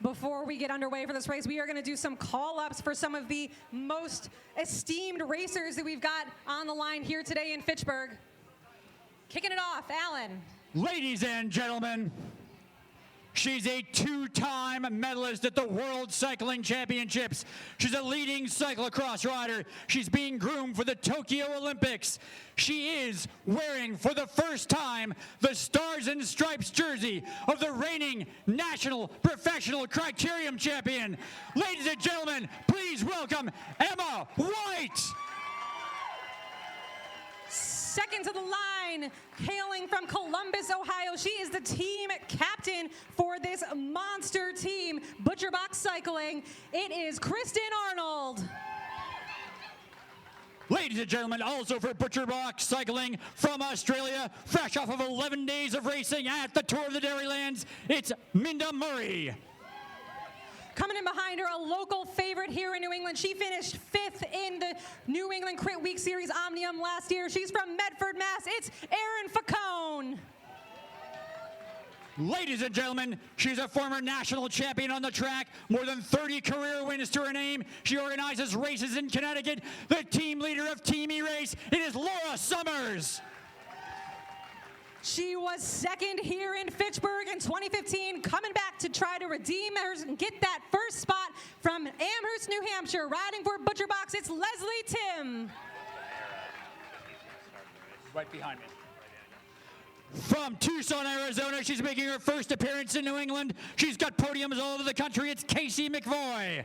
Before we get underway for this race, we are going to do some call-ups for some of the most esteemed racers that we've got on the line here today in Fitchburg. Kicking it off, Alan. Ladies and gentlemen, she's a two-time medalist at the World Cycling Championships. She's a leading cyclocross rider. She's being groomed for the Tokyo Olympics. She is wearing, for the first time, the Stars and Stripes jersey of the reigning National Professional Criterium Champion. Ladies and gentlemen, please welcome Emma White. Second to the line, hailing from Columbus, Ohio, she is the team captain for this monster team, Butcherbox Cycling. It is Kristen Arnold. Ladies and gentlemen, also for Butcherbox Cycling from Australia, fresh off of 11 days of racing at the Tour of the Dairylands, it's Minda Murray. Coming in behind her, a local favorite here in New England. She finished 5th in the New England Crit Week Series Omnium last year. She's from Medford, Mass. It's Erin Facone. Ladies and gentlemen, she's a former national champion on the track, more than 30 career wins to her name. She organizes races in Connecticut, the team leader of Team E-Race. It is Laura Summers. She was second here in Fitchburg in 2015, coming back to try to redeem hers and get that first spot from Amherst, New Hampshire. Riding for Butcherbox, it's Leslie Tim. Right behind me. From Tucson, Arizona, she's making her first appearance in New England. She's got podiums all over the country. It's Casey McVoy.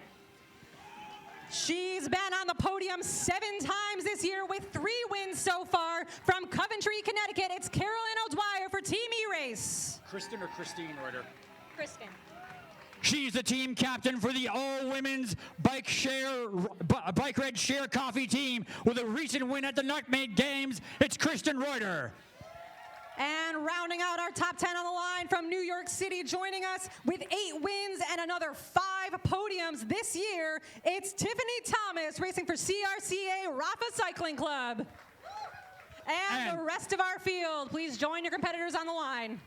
She's been on the podium 7 times this year with 3 wins so far. From Coventry, Connecticut, it's Carolyn O'Dwyer for Team E-Race. Kristen or Christine Reuter? Kristen. She's the team captain for the all-women's bike red share coffee team with a recent win at the Nutmeg Games. It's Kristen Reuter. And rounding out our top 10 on the line from New York City, joining us with 8 wins and another 5 podiums this year, it's Tiffany Thomas racing for CRCA Rafa Cycling Club. And the rest of our field, please join your competitors on the line.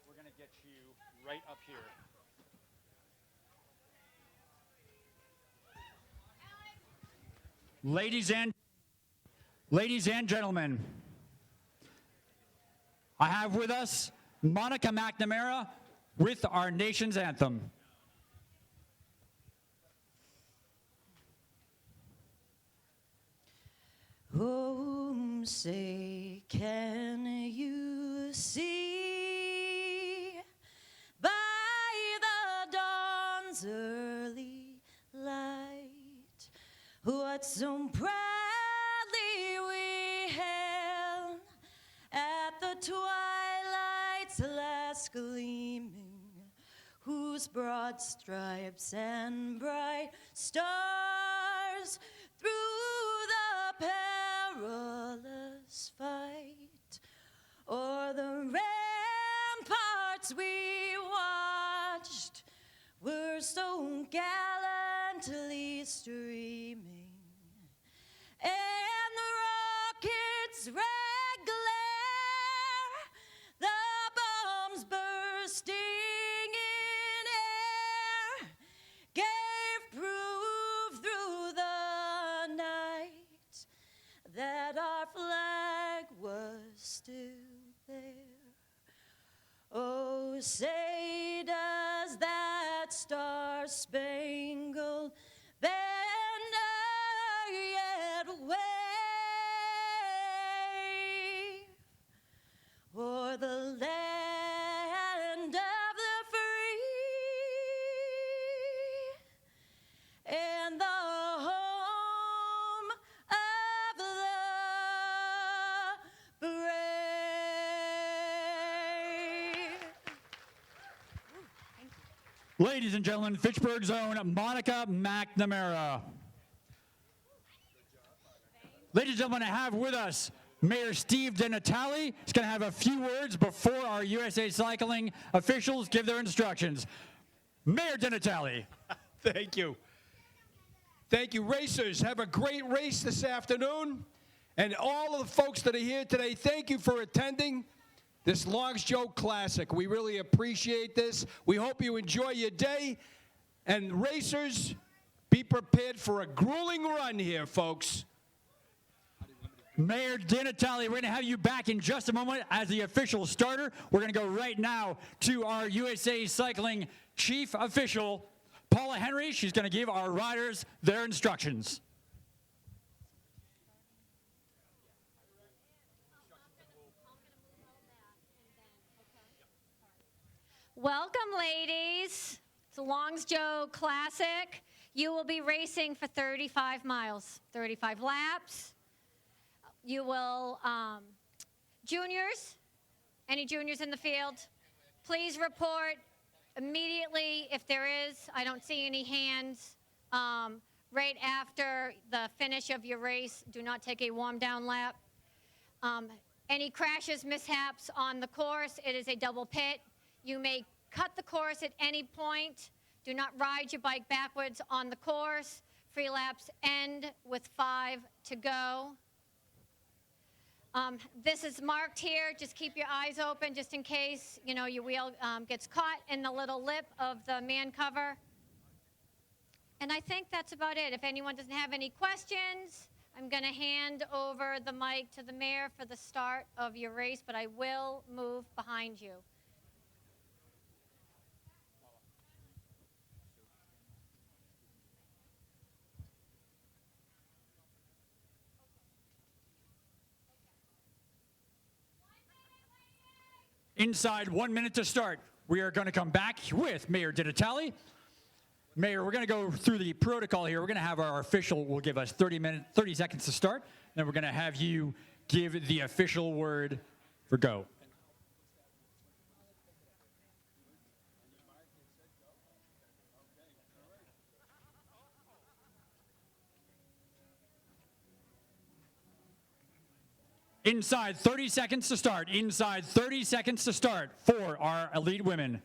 We're going to get you right up here. Ladies and gentlemen, I have with us Monica McNamara with our nation's anthem. Oh, say, can you see by the dawn's early light what so proudly we hailed at the twilight's last gleaming, whose broad stripes and bright stars through the perilous fight o'er the ramparts we watched were so gallantly streaming, and the rockets' red glare, the bombs bursting in air, gave proof through the night that our flag was still there. Oh, say does that star-spangled banner yet wave o'er the land of the free and the home of the brave? Ladies and gentlemen, Fitchburg's own Monica McNamara. Ladies and gentlemen, I have with us Mayor Steve DeNatale. He's going to have a few words before our USA Cycling officials give their instructions. Mayor DeNatale. Thank you. Thank you, racers. Have a great race this afternoon. And all of the folks that are here today, thank you for attending this Longsjo Classic. We really appreciate this. We hope you enjoy your day. And racers, be prepared for a grueling run here, folks. Mayor DiNatale, we're going to have you back in just a moment as the official starter. We're going to go right now to our USA Cycling chief official, Paula Henry. She's going to give our riders their instructions. Welcome, ladies. It's a Longsjo Classic. You will be racing for 35 miles, 35 laps. You will, juniors, any juniors in the field, please report immediately if there is. I don't see any hands. Right after the finish of your race, do not take a warm down lap. Any crashes, mishaps on the course, it is a double pit. You may cut the course at any point. Do not ride your bike backwards on the course. Free laps end with 5 to go. This is marked here. Just keep your eyes open just in case, you know, your wheel gets caught in the little lip of the man cover. And I think that's about it. If anyone doesn't have any questions, I'm going to hand over the mic to the mayor for the start of your race, but I will move behind you. Inside 1 minute to start, we are going to come back with Mayor DiNatale. Mayor, we're going to go through the protocol here. We're going to have our official will give us 30 seconds to start. Then we're going to have you give the official word for go. Inside 30 seconds to start. Inside 30 seconds to start for our elite women.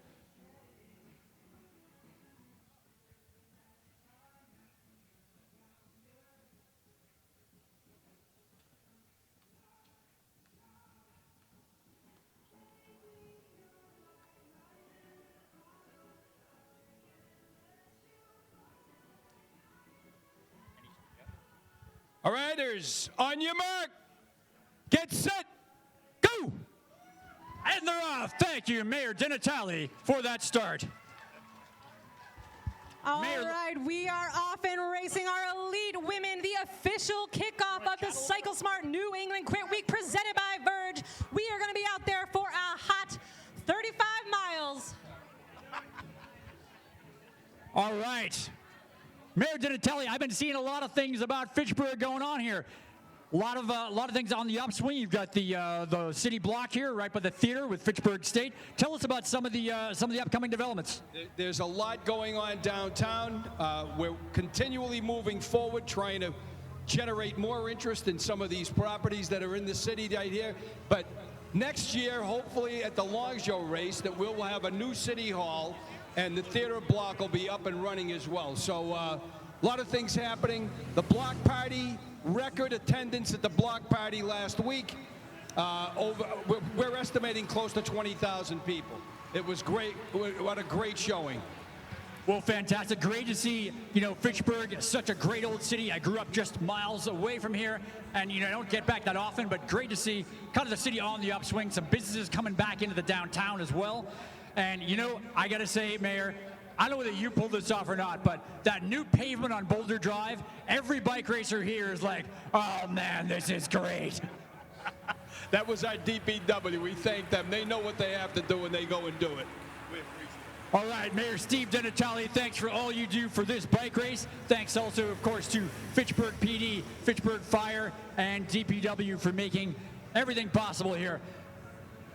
All riders, on your mark. Get set, go! And they're off. Thank you, Mayor DiNatale, for that start. All right, we are off and racing our elite women, the official kickoff of the Cycle Smart New England Quit Week presented by Verge. We are going to be out there for a hot 35 miles. All right. Mayor DiNatale, I've been seeing a lot of things about Fitchburg going on here. A lot of things on the upswing. You've got the city block here, right by the theater with Fitchburg State. Tell us about some of the upcoming developments. There's a lot going on downtown. We're continually moving forward, trying to generate more interest in some of these properties that are in the city right here. But next year, hopefully at the Longsjo race, that we'll have a new city hall, and the theater block will be up and running as well. So a lot of things happening. The block party. Record attendance at the block party last week. We're estimating close to 20,000 people. It was great. What a great showing. Well, fantastic. Great to see, Fitchburg, such a great old city. I grew up just miles away from here, and, I don't get back that often, but great to see kind of the city on the upswing, some businesses coming back into the downtown as well. And, I got to say, Mayor, I don't know whether you pulled this off or not, but that new pavement on Boulder Drive, every bike racer here is like, oh man, this is great. That was our DPW. We thank them. They know what they have to do, and they go and do it. We appreciate it. All right, Mayor Steve DiNatale, thanks for all you do for this bike race. Thanks also, of course, to Fitchburg PD, Fitchburg Fire, and DPW for making everything possible here.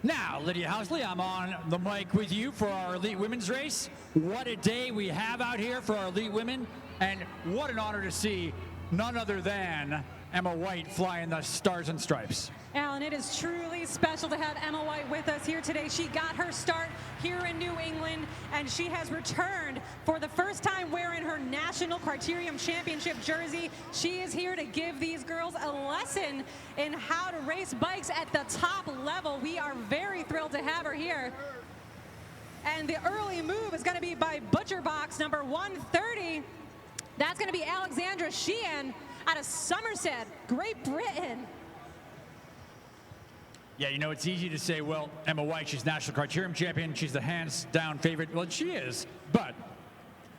Now, Lydia Housley, I'm on the mic with you for our elite women's race. What a day we have out here for our elite women, and what an honor to see none other than Emma White flying the stars and stripes. Alan, it is truly special to have Emma White with us here today. She got her start here in New England, and she has returned for the first time wearing her National Criterium Championship jersey. She is here to give these girls a lesson in how to race bikes at the top level. We are very thrilled to have her here. And the early move is going to be by Butcher Box number 130. That's going to be Alexandra Sheehan out of Somerset, Great Britain. Yeah, you know, it's easy to say, well, Emma White, she's National Criterium Champion. She's the hands-down favorite. Well, she is. But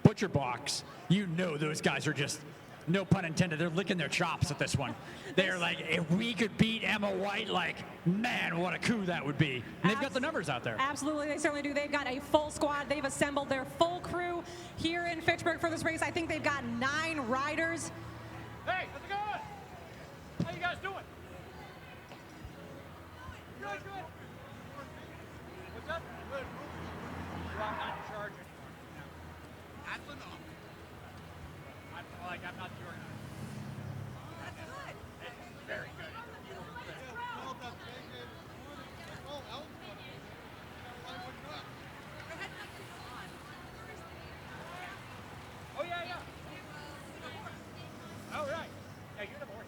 Butcher Box, you know those guys are just, no pun intended, they're licking their chops at this one. They're like, if we could beat Emma White, like, man, what a coup that would be. And they've got the numbers out there. Absolutely, they certainly do. They've got a full squad. They've assembled their full crew here in Fitchburg for this race. I think they've got 9 riders. Hey, how's it going? How you guys doing? Good, good. What's up? Good. Well, I'm not in charge anymore. That's enough. I'm not the organizer. That's good. It's very good. Oh, yeah, yeah. Oh, right. Yeah, you're the horse.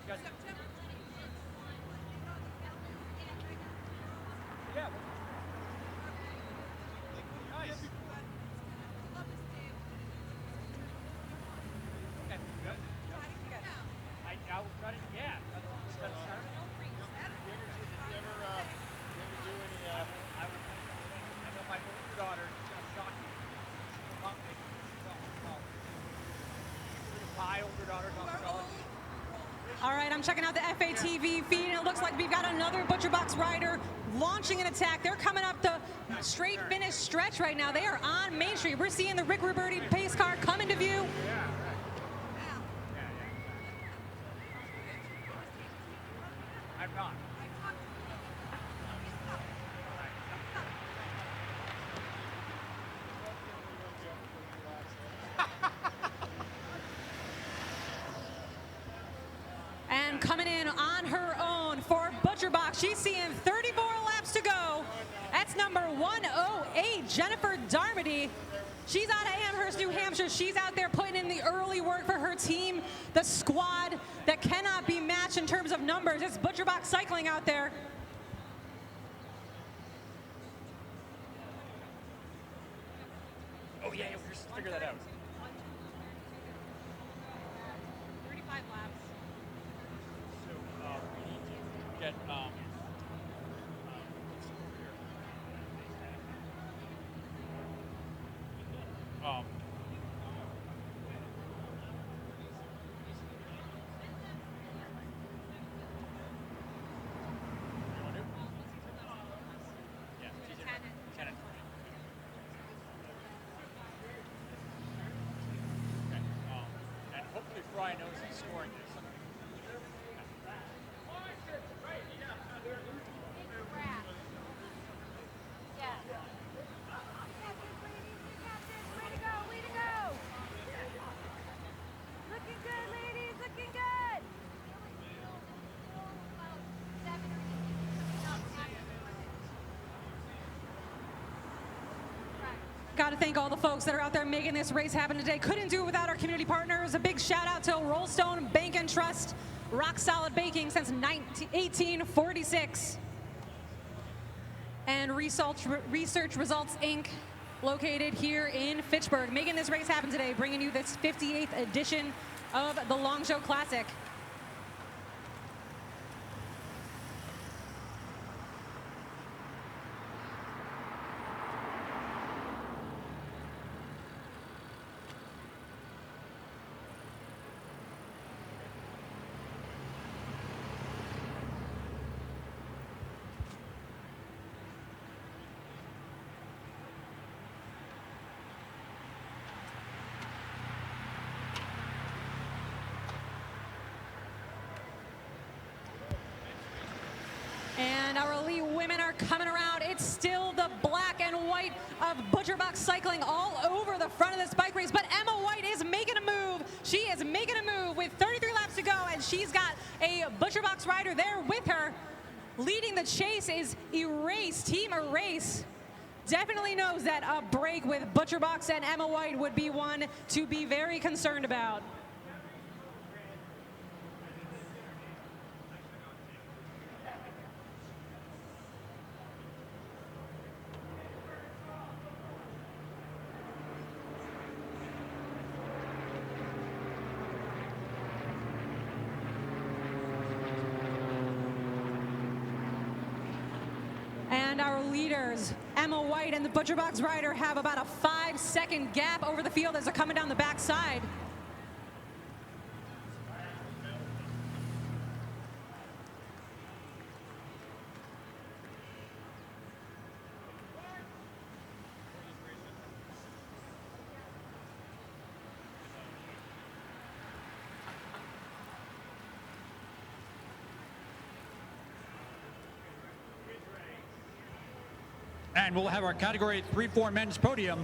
You guys. Yeah. Nice. Okay, good. I was trying to, yeah. Just got to start. I know my older daughter is going to shock you. My older daughter's on the college. All right, I'm checking out the FATV feed, and it looks like we've got another Butcher Box rider launching an attack. They're coming up the straight finish stretch right now. They are on Main Street. We're seeing the Rick Roberti pace car come into view. I'm not. And coming in on her own for Butcher Box, she's seeing 34 laps to go. That's number 108, Jennifer Darmody. She's out of Amherst, New Hampshire. She's out there putting in the early work for her team, the squad that cannot be matched in terms of numbers. It's Butcher Box Cycling out there. Oh, yeah, we'll just figure that out. 35 laps. So, we need to get, and hopefully Fry knows he's scoring this. Got to thank all the folks that are out there making this race happen today. Couldn't do it without our community partners. A big shout out to Rollstone Bank and Trust, rock solid banking since 1846. And Research Results Inc., located here in Fitchburg, making this race happen today, bringing you this 58th edition of the Longsjo Classic. And our elite women are coming around. It's still the black and white of Butcher Box Cycling all over the front of this bike race. But Emma White is making a move. She is making a move. She's got a ButcherBox rider there with her. Leading the chase is Erase, Team Erase. Definitely knows that a break with ButcherBox and Emma White would be one to be very concerned about. And our leaders, Emma White and the ButcherBox rider, have about a 5-second gap over the field as they're coming down the backside. And we'll have our Category 3-4 men's podium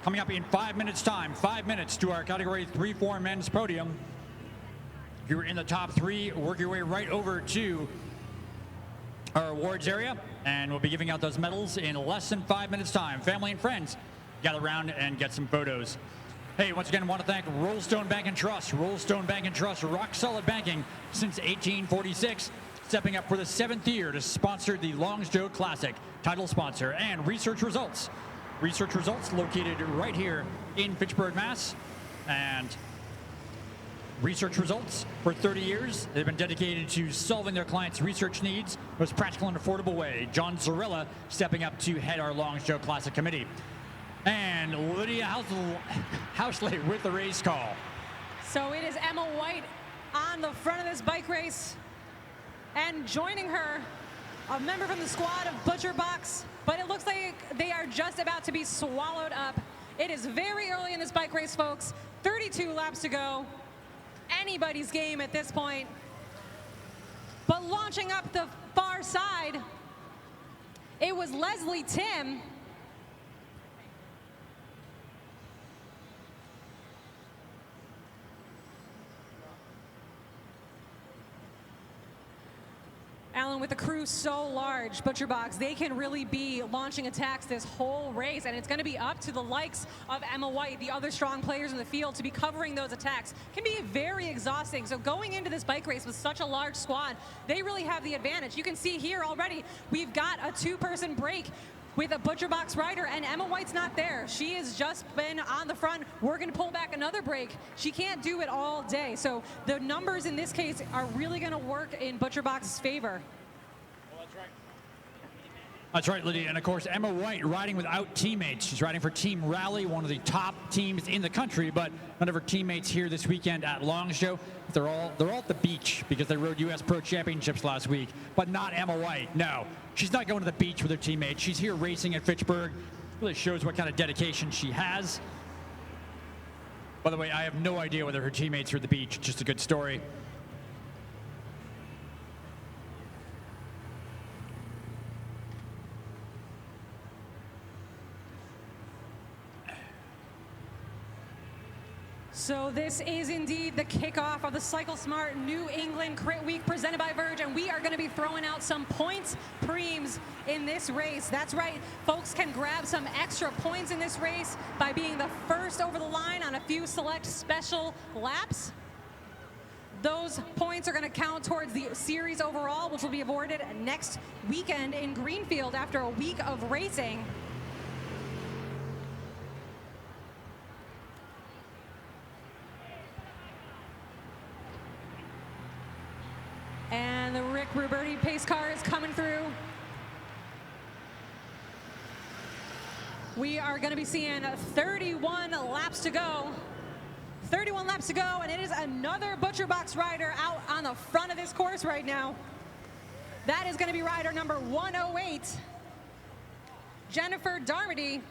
coming up in 5 minutes' time. 5 minutes to our Category 3-4 men's podium. If you're in the top 3, work your way right over to our awards area, and we'll be giving out those medals in less than 5 minutes' time. Family and friends, gather around and get some photos. Hey, once again, I want to thank Rollstone Bank and Trust. Rollstone Bank and Trust, rock solid banking since 1846. Stepping up for the 7th year to sponsor the Longsjo Classic, title sponsor, and Research Results. Research Results located right here in Fitchburg, Mass. And Research Results, for 30 years, they've been dedicated to solving their clients' research needs in the most practical and affordable way. John Zarella stepping up to head our Longsjo Classic committee. And Lydia Housley with the race call. So it is Emma White on the front of this bike race. And joining her, a member from the squad of ButcherBox, but it looks like they are just about to be swallowed up. It is very early in this bike race, folks. 32 laps to go. Anybody's game at this point. But launching up the far side, it was Leslie Tim. Alan, with the crew so large, ButcherBox, they can really be launching attacks this whole race, and it's going to be up to the likes of Emma White, the other strong players in the field, to be covering those attacks. Can be very exhausting. So going into this bike race with such a large squad, they really have the advantage. You can see here already, we've got a 2-person break with a ButcherBox rider, and Emma White's not there. She has just been on the front. We're going to pull back another break. She can't do it all day. So the numbers in this case are really going to work in ButcherBox's favor. That's right, Lydia. And of course, Emma White riding without teammates. She's riding for Team Rally, one of the top teams in the country, but none of her teammates here this weekend at Longsjo. They're all at the beach because they rode U.S. Pro Championships last week, but not Emma White. No, she's not going to the beach with her teammates. She's here racing at Fitchburg. Really shows what kind of dedication she has. By the way, I have no idea whether her teammates are at the beach. It's just a good story. So this is indeed the kickoff of the Cycle Smart New England Crit Week presented by Verge, and we are going to be throwing out some points preems in this race. That's right, folks can grab some extra points in this race by being the first over the line on a few select special laps. Those points are going to count towards the series overall, which will be awarded next weekend in Greenfield after a week of racing. And the Rick Ruberti pace car is coming through. We are going to be seeing 31 laps to go. 31 laps to go, and it is another ButcherBox rider out on the front of this course right now. That is going to be rider number 108, Jennifer Darmody.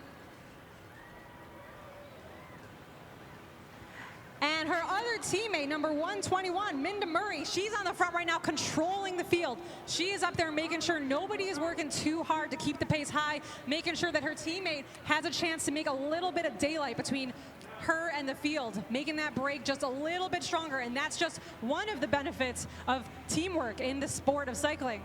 And her other teammate, number 121, Minda Murray, she's on the front right now controlling the field. She is up there making sure nobody is working too hard to keep the pace high, making sure that her teammate has a chance to make a little bit of daylight between her and the field, making that break just a little bit stronger. And that's just one of the benefits of teamwork in the sport of cycling.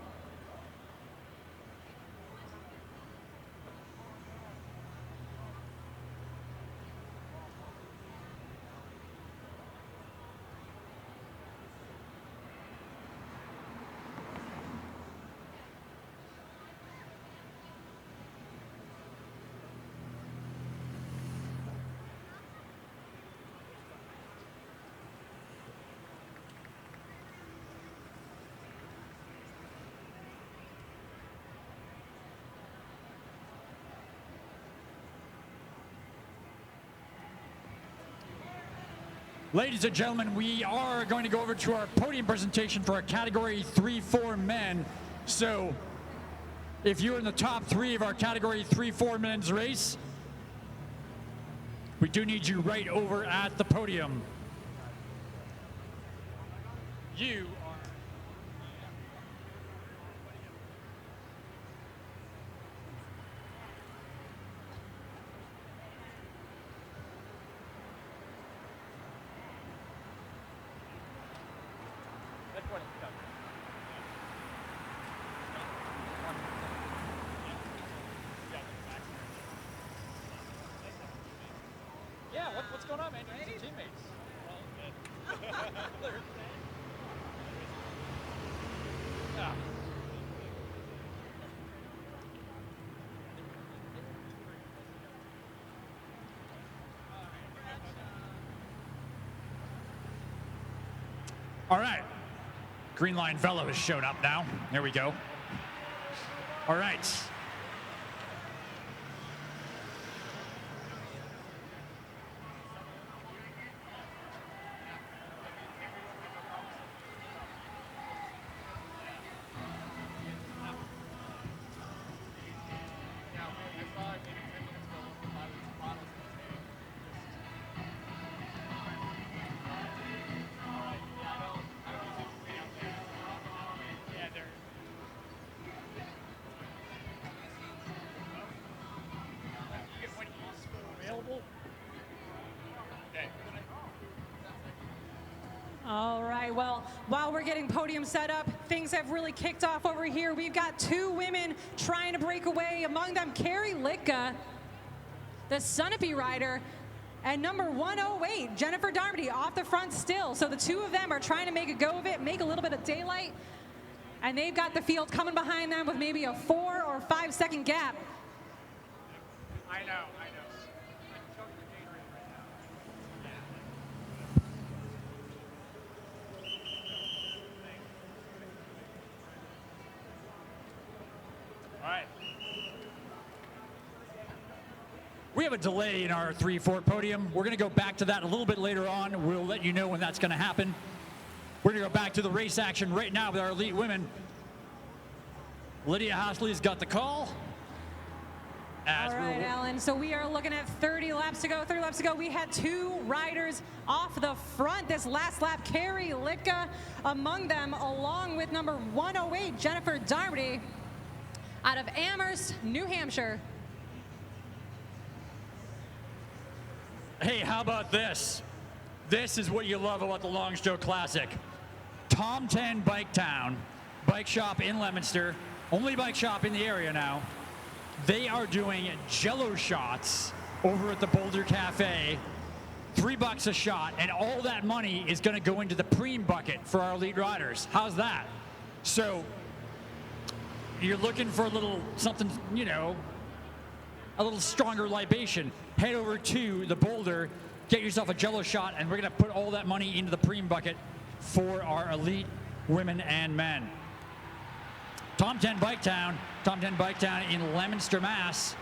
Ladies and gentlemen, we are going to go over to our podium presentation for our Category 3-4 men. So, if you're in the top 3 of our Category 3-4 men's race, we do need you right over at the podium. You are... Yeah, what's going on, man? You need some teammates. Yeah. All right. Green Line Velo has shown up now. There we go. All right. All right, well, while we're getting podium set up, things have really kicked off over here. We've got 2 women trying to break away. Among them, Carrie Litka, the Sunapee rider, and number 108, Jennifer Darmody, off the front still. So the 2 of them are trying to make a go of it, make a little bit of daylight, and they've got the field coming behind them with maybe a 4 or 5 second gap. I know. All right. We have a delay in our 3-4 podium. We're going to go back to that a little bit later on. We'll let you know when that's going to happen. We're going to go back to the race action right now with our elite women. Lydia Hasley's got the call. All right, Alan, so we are looking at 30 laps to go. 30 laps to go. We had 2 riders off the front this last lap. Carrie Litka among them, along with number 108, Jennifer Darmody, out of Amherst, New Hampshire. Hey, how about this? This is what you love about the Longsjo Classic. Tom 10 Bike Town, bike shop in Leominster, only bike shop in the area now. They are doing Jello shots over at the Boulder Cafe, $3 a shot, and all that money is going to go into the preem bucket for our elite riders. How's that? So you're looking for a little something, you know, a little stronger libation. Head over to the Boulder, get yourself a Jello shot, and we're going to put all that money into the preem bucket for our elite women and men. Tom 10 Bike Town in Leominster, Mass.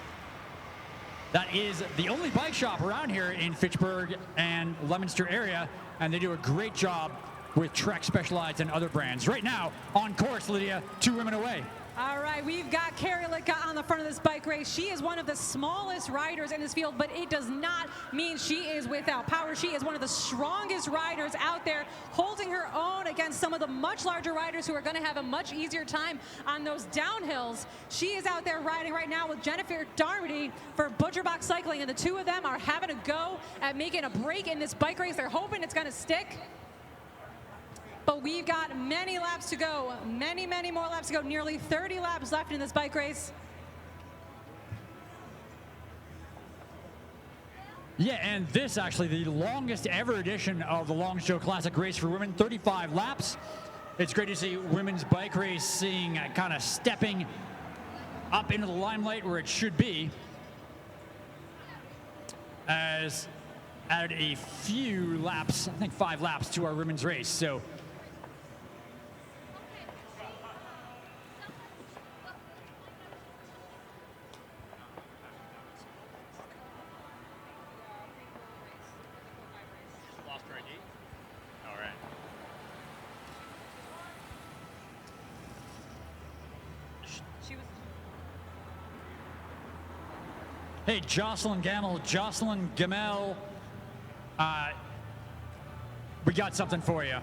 That is the only bike shop around here in Fitchburg and Leominster area, and they do a great job with Trek Specialized and other brands. Right now, on course, Lydia, 2 women away. All right, we've got Carrie Litka on the front of this bike race. She is one of the smallest riders in this field, but it does not mean she is without power. She is one of the strongest riders out there, holding her own against some of the much larger riders who are going to have a much easier time on those downhills. She is out there riding right now with Jennifer Darmody for Butcherbox Cycling, and the two of them are having a go at making a break in this bike race. They're hoping it's going to stick. But we've got many laps to go, many more laps to go, nearly 30 laps left in this bike race. Yeah, and this actually the longest ever edition of the Longsjo Classic race for women, 35 laps. It's great to see women's bike racing kind of stepping up into the limelight where it should be, as added a few laps, I think 5 laps to our women's race. So hey, Jocelyn Gamel, we got something for you.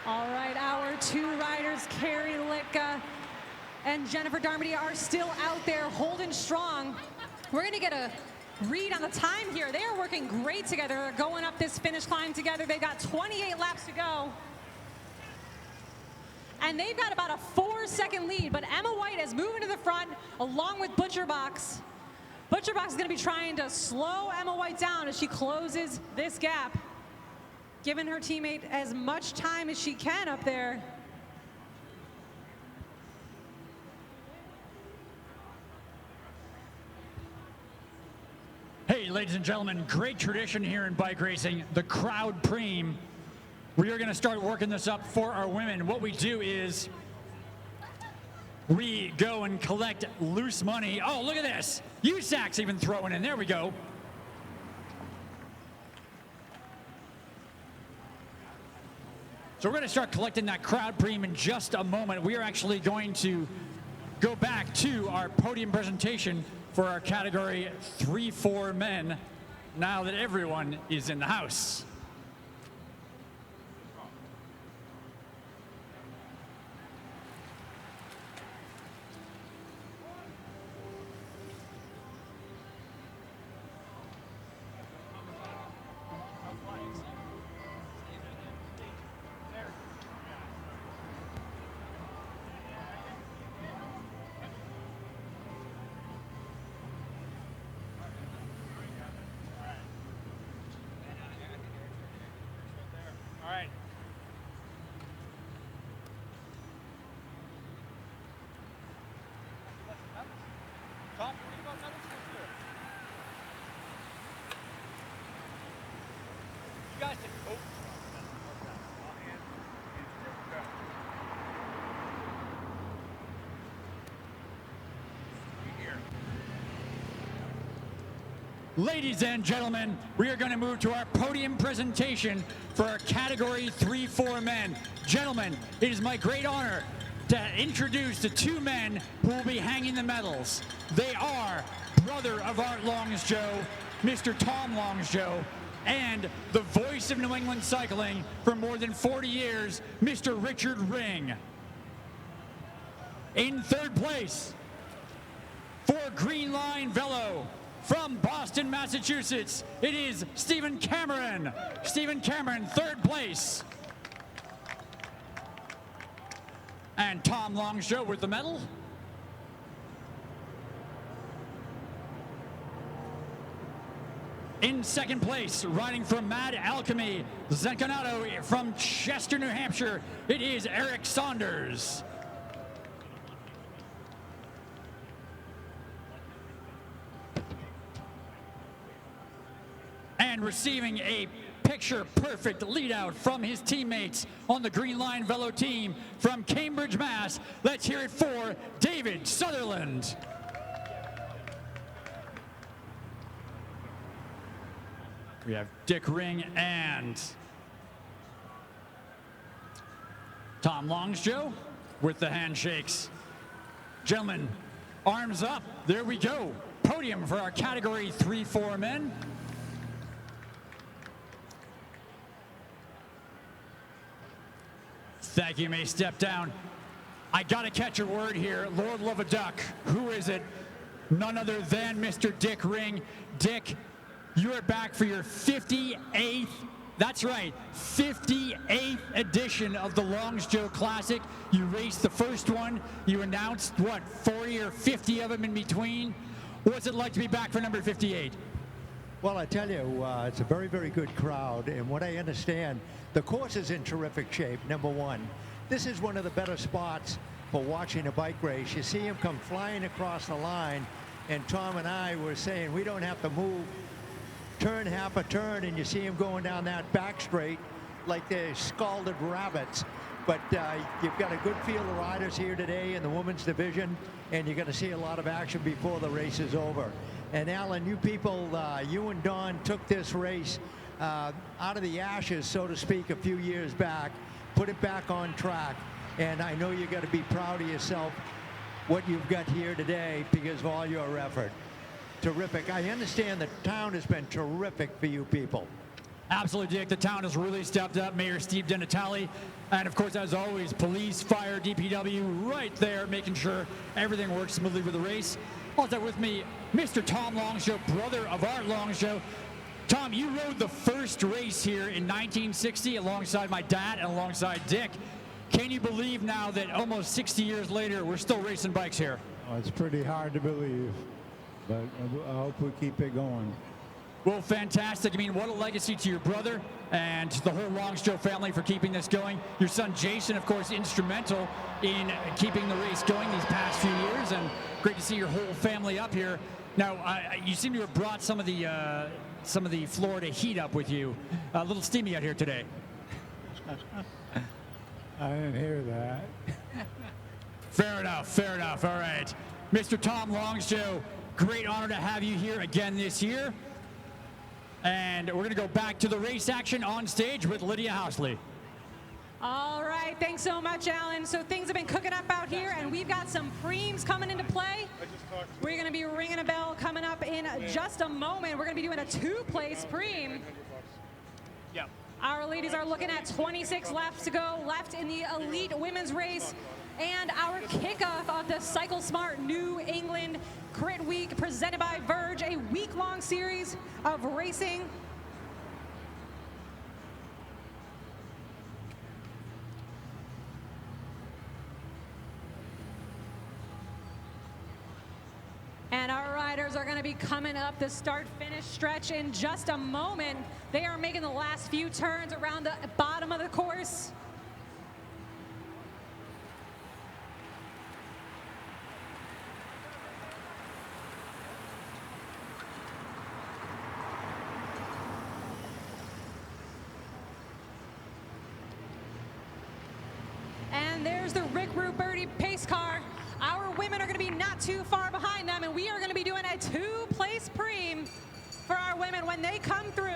All right, our two riders, Carrie Litka and Jennifer Darmody, are still out there holding strong. We're going to get a read on the time here. They are working great together. They're going up this finish line together. They've got 28 laps to go. And they've got about a 4-second lead, but Emma White is moving to the front along with Butcherbox. Butcherbox is going to be trying to slow Emma White down as she closes this gap, giving her teammate as much time as she can up there. Hey, ladies and gentlemen, great tradition here in bike racing, the crowd preem. We are going to start working this up for our women. What we do is we go and collect loose money. Oh, look at this. USAC's even throwing in. There we go. So we're going to start collecting that crowd preem in just a moment. We are actually going to go back to our podium presentation for our category 3-4 men now that everyone is in the house. Ladies and gentlemen, we are going to move to our podium presentation for our category 3-4 men. Gentlemen, it is my great honor to introduce the two men who will be hanging the medals. They are brother of Art Longsjo, Mr. Tom Longsjo, and the voice of New England cycling for more than 40 years, Mr. Richard Ring. In third place, for Green Line Velo, From Boston, Massachusetts, it is Stephen Cameron. Stephen Cameron, third place. And Tom Longsjo with the medal. In second place, riding from Mad Alchemy, Zenconato from Chester, New Hampshire, it is Eric Saunders. And receiving a picture-perfect lead-out from his teammates on the Green Line Velo team from Cambridge, Mass. Let's hear it for David Sutherland. We have Dick Ring and Tom Longsjo with the handshakes. Gentlemen, arms up. There we go. Podium for our category 3-4 men. Thank you. You may step down. I gotta catch a word here. Lord Love a Duck. Who is it? None other than Mr. Dick Ring. Dick, you are back for your 58th, that's right, 58th edition of the Longsjo Classic. You raced the first one. You announced, what, 40 or 50 of them in between? What's it like to be back for number 58? Well, I tell you, it's a very, very good crowd. And what I understand, the course is in terrific shape, number one. This is one of the better spots for watching a bike race. You see him come flying across the line, and Tom and I were saying we don't have to move, turn half a turn, and you see him going down that back straight like they're scalded rabbits. But you've got a good field of riders here today in the women's division, and you're going to see a lot of action before the race is over. And Alan, you people, you and Don took this race out of the ashes, so to speak, a few years back, put it back on track, and I know you got to be proud of yourself, what you've got here today, because of all your effort. Terrific. I understand the town has been terrific for you people. Absolutely, Dick. The town has really stepped up. Mayor Steve Denatale, and of course, as always, police, fire, DPW, right there, making sure everything works smoothly with the race. Also with me, Mr. Tom Longsjo, brother of Art Longsjo. Tom, you rode the first race here in 1960 alongside my dad and alongside Dick. Can you believe now that almost 60 years later, we're still racing bikes here? Oh, it's pretty hard to believe, but I hope we keep it going. Well, fantastic. I mean, what a legacy to your brother and the whole Longsjo family for keeping this going. Your son Jason, of course, instrumental in keeping the race going these past few years, and great to see your whole family up here. Now, you seem to have brought some of the Florida heat up with you. A little steamy out here today. I didn't hear that. Fair enough, fair enough. All right. Mr. Tom Longsjo, great honor to have you here again this year. And we're going to go back to the race action on stage with Lydia Housley. All right, thanks so much, Alan. So things have been cooking up out here, and we've got some preems coming into play. We're going to be ringing a bell coming up in just a moment. We're going to be doing a two-place preem. Yep. Our ladies are looking at 26 laps to go left in the elite women's race. And our kickoff of the Cycle Smart New England Crit Week presented by Verge, a week-long series of racing. And our riders are going to be coming up the start-finish stretch in just a moment. They are making the last few turns around the bottom of the course. And there's the Rick Ruberti pace car. Our women are going to be not too far behind them, and we are going to be doing a two-place preem for our women when they come through.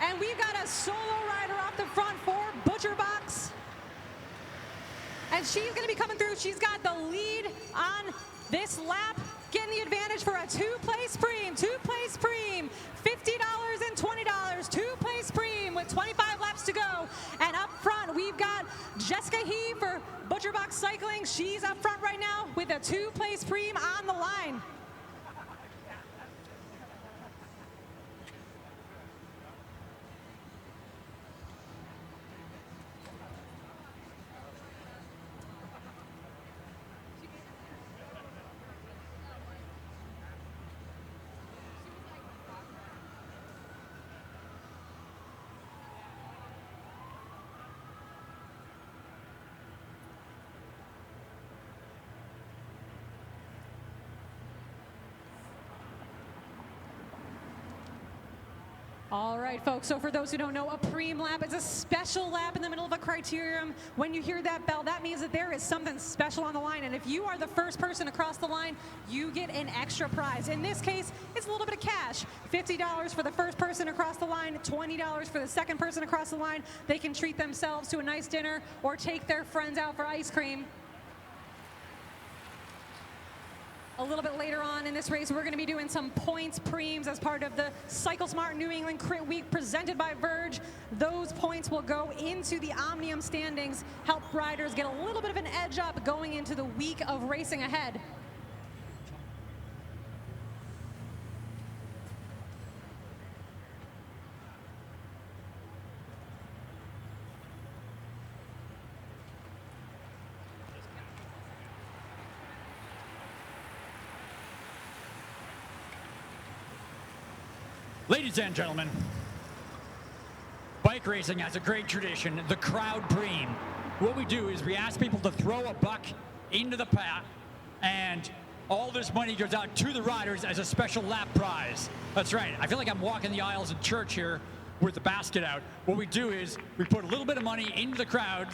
And we've got a solo rider off the front for Butcher Box. And she's going to be coming through. She's got the lead on this lap, getting the advantage for a two-place preem. Two-place preem, $50 and $20. Two-place preem with 25 laps to go. And up front, we've got Jessica He for Butcherbox Cycling. She's up front right now with a 2-place preem on the line. All right, folks, so for those who don't know, a preem lap is a special lap in the middle of a criterium. When you hear that bell, that means that there is something special on the line, and if you are the first person across the line, you get an extra prize. In this case, it's a little bit of cash. $50 for the first person across the line, $20 for the second person across the line. They can treat themselves to a nice dinner or take their friends out for ice cream. A little bit later on in this race, we're going to be doing some points preems as part of the Cycle Smart New England Crit Week presented by Verge. Those points will go into the Omnium standings, help riders get a little bit of an edge up going into the week of racing ahead. Ladies and gentlemen, bike racing has a great tradition, the crowd preem. What we do is we ask people to throw a buck into the pot, and all this money goes out to the riders as a special lap prize. That's right. I feel like I'm walking the aisles in church here with the basket out. What we do is we put a little bit of money into the crowd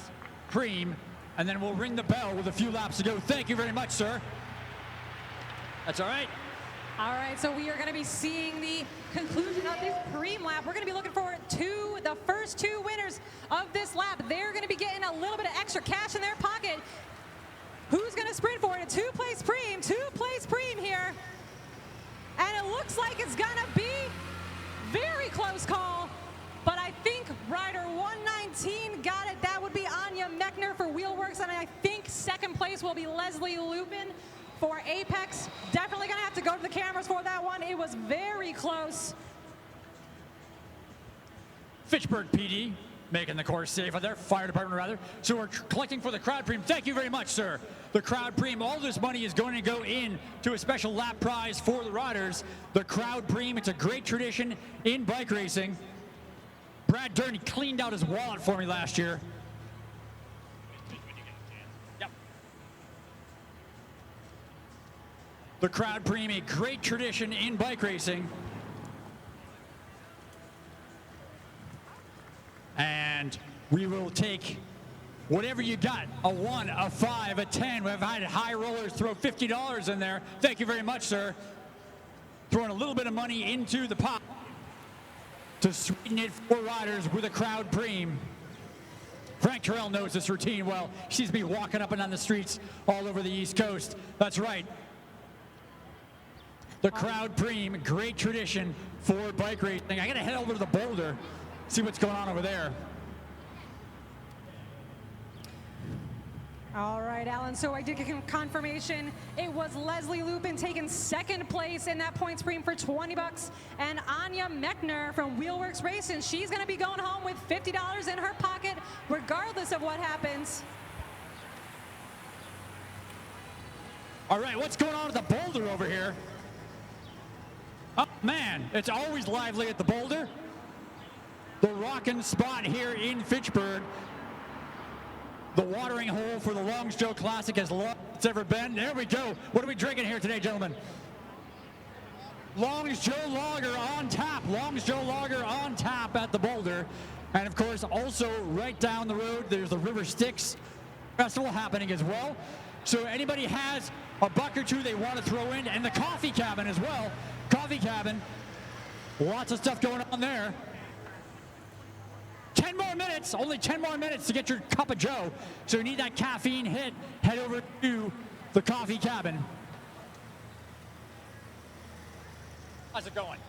preem, and then we'll ring the bell with a few laps to go. Thank you very much, sir. That's all right. All right, so we are going to be seeing the conclusion of this preem lap. We're going to be looking forward to the first two winners of this lap. They're going to be getting a little bit of extra cash in their pocket. Who's going to sprint for it? A two-place preem here. And it looks like it's going to be very close call. But I think rider 119 got it. That would be Anya Mechner for Wheelworks. And I think second place will be Leslie Lupin for Apex. Definitely gonna have to go to the cameras for that one. It was very close. Fitchburg PD making the course safe out there, fire department rather. So we're collecting for the crowd preem. Thank you very much, sir. The crowd preem, all this money is going to go in to a special lap prize for the riders. The crowd preem, it's a great tradition in bike racing. Brad Durney cleaned out his wallet for me last year. The crowd preem, a great tradition in bike racing. And we will take whatever you got, a 1, a 5, a 10. We've had high rollers throw $50 in there. Thank you very much, sir. Throwing a little bit of money into the pot to sweeten it for riders with a crowd preem. Frank Terrell knows this routine well. He sees me walking up and down the streets all over the East Coast. That's right. The crowd preem, great tradition for bike racing. I gotta head over to the Boulder, see what's going on over there. All right, Alan, so I did get confirmation. It was Leslie Lupin taking second place in that points preem for $20. And Anya Mechner from Wheelworks Racing, she's gonna be going home with $50 in her pocket, regardless of what happens. All right, what's going on at the Boulder over here? Oh, man, it's always lively at the Boulder. The rockin' spot here in Fitchburg. The watering hole for the Longsjo Classic as long as it's ever been. There we go. What are we drinking here today, gentlemen? Longsjo Lager on tap. Longsjo Lager on tap at the Boulder. And of course, also right down the road, there's the River Styx Festival happening as well. So anybody has a buck or two they want to throw in, and the coffee cabin as well. Coffee cabin, lots of stuff going on there. 10 more minutes, only 10 more minutes to get your cup of joe. So you need that caffeine hit, head over to the coffee cabin. How's it going?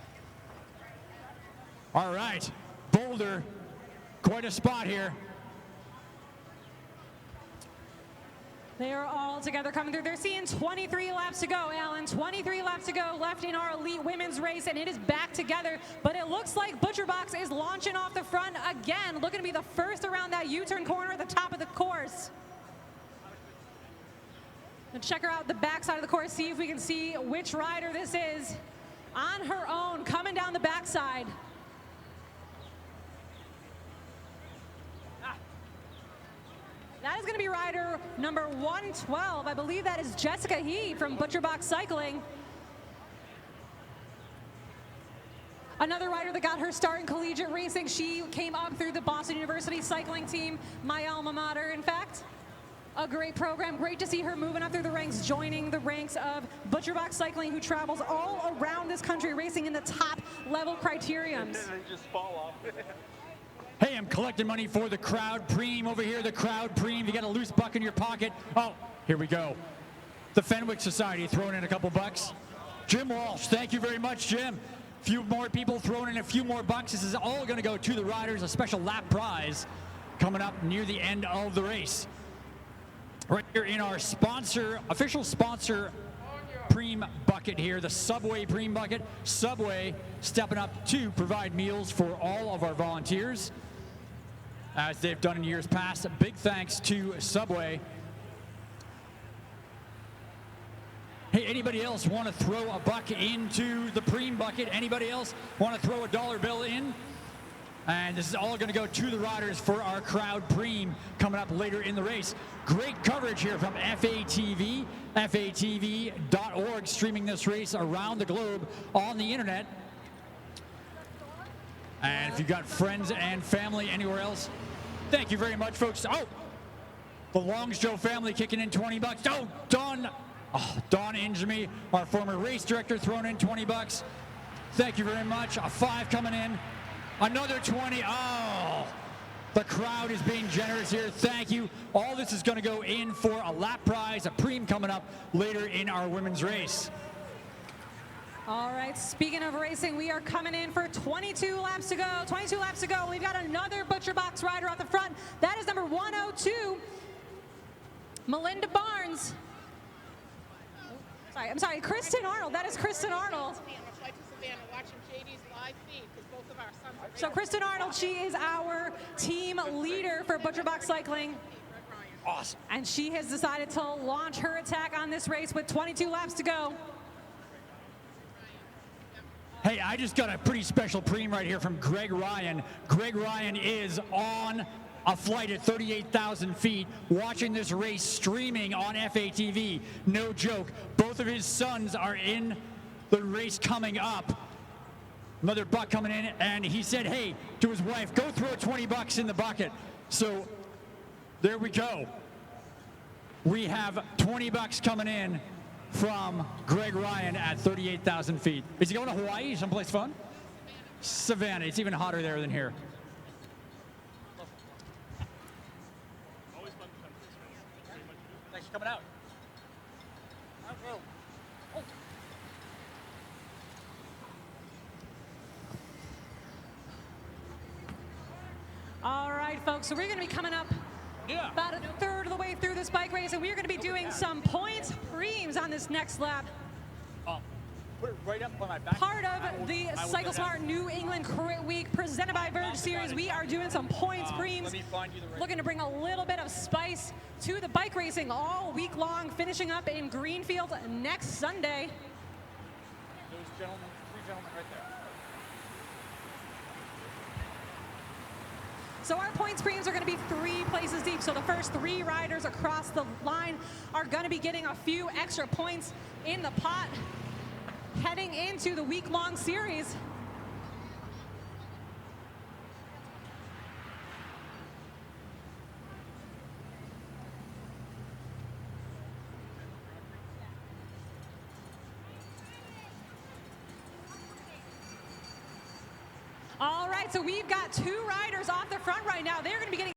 All right, Boulder, quite a spot here. They are all together coming through. They're seeing 23 laps to go, Alan. 23 laps to go left in our elite women's race, and it is back together. But it looks like ButcherBox is launching off the front again, looking to be the first around that U-turn corner at the top of the course. Let's check her out the backside of the course, see if we can see which rider this is. On her own, coming down the backside. That is going to be rider number 112. I believe that is Jessica He from ButcherBox Cycling. Another rider that got her start in collegiate racing. She came up through the Boston University cycling team, my alma mater, in fact. A great program. Great to see her moving up through the ranks, joining the ranks of ButcherBox Cycling, who travels all around this country, racing in the top level criteriums. Hey, I'm collecting money for the crowd preem over here. The crowd preem. You got a loose buck in your pocket. Oh, here we go. The Fenwick Society throwing in a couple bucks. Jim Walsh, thank you very much, Jim. Few more people throwing in a few more bucks. This is all going to go to the riders. A special lap prize coming up near the end of the race. Right here in our sponsor, official sponsor preem bucket here, the Subway preem bucket. Subway stepping up to provide meals for all of our volunteers, as they've done in years past. A big thanks to Subway. Hey, anybody else want to throw a buck into the preem bucket? Anybody else want to throw a dollar bill in? And this is all going to go to the riders for our crowd preem coming up later in the race. Great coverage here from FATV, FATV.org, streaming this race around the globe on the internet. And if you've got friends and family anywhere else, thank you very much, folks. Oh, the Longsjo family kicking in 20 bucks. Oh, Dawn Injemy, our former race director, throwing in 20 bucks. Thank you very much. A 5 coming in. Another 20. Oh, the crowd is being generous here. Thank you. All this is going to go in for a lap prize, a preem coming up later in our women's race. All right, speaking of racing, we are coming in for 22 laps to go. 22 laps to go. We've got another ButcherBox rider at the front. That is number 102, Melinda Barnes. I'm sorry, Kristen Arnold. That is Kristen Arnold. So Kristen Arnold, she is our team leader for ButcherBox Cycling. Awesome. And she has decided to launch her attack on this race with 22 laps to go. Hey, I just got a pretty special preem right here from Greg Ryan. Greg Ryan is on a flight at 38,000 feet, watching this race streaming on FATV. No joke. Both of his sons are in the race coming up. Another buck coming in, and he said, hey, to his wife, go throw 20 bucks in the bucket. So there we go. We have 20 bucks coming in from Greg Ryan at 38,000 feet. Is he going to Hawaii, someplace fun? Savannah. It's even hotter there than here. Thanks for coming out. All right, folks, so we're going to be coming up about a third of the way through this bike race, and we're going to be doing some points preems on this next lap. Put it right up on my back. Part of the Cycle Smart New England Crit Week presented by Verge Series, we are doing some points preems, looking to bring a little bit of spice to the bike racing all week long, finishing up in Greenfield next Sunday. Those gentlemen, 3 gentlemen right there. So our points preems are going to be 3 places deep. So the first 3 riders across the line are going to be getting a few extra points in the pot heading into the week-long series. All right, so we've got 2 riders off the front right now. They're going to be getting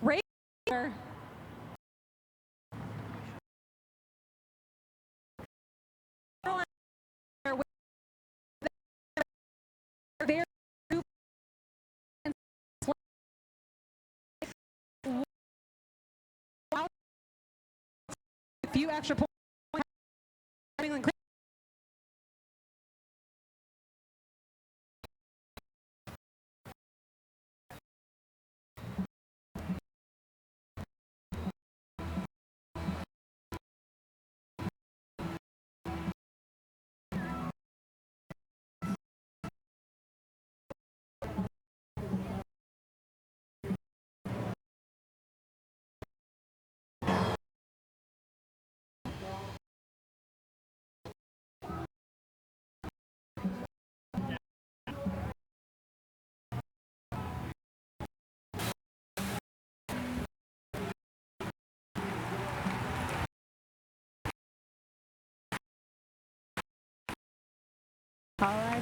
racer. A few extra points. All right.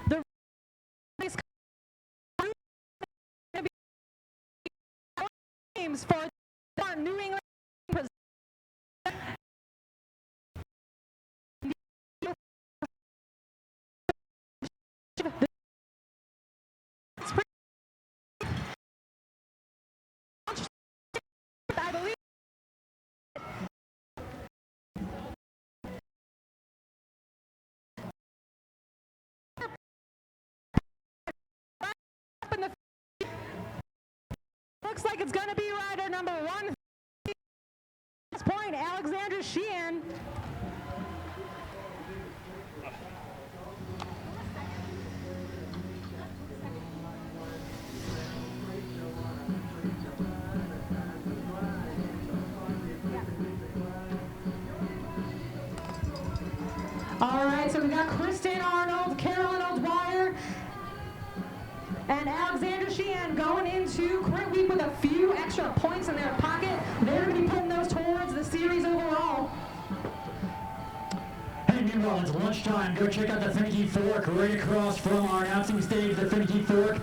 The race games for New England. I believe. Looks like it's going to be rider number 1. This point, Alexandra Sheehan. All right, so we got Kristen Arnold, Carolyn O'Dwyer, and Alexandra Sheehan going into Crit Week with a few extra points in their pocket. They're going to be putting those towards the series overall. Hey, meanwhile, it's lunchtime. Go check out the Finicky Fork right across from our announcing stage, the Finicky Fork.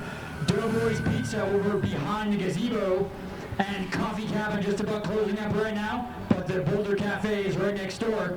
Doughboys Pizza over behind the gazebo, and Coffee Cabin just about closing up right now, but the Boulder Cafe is right next door.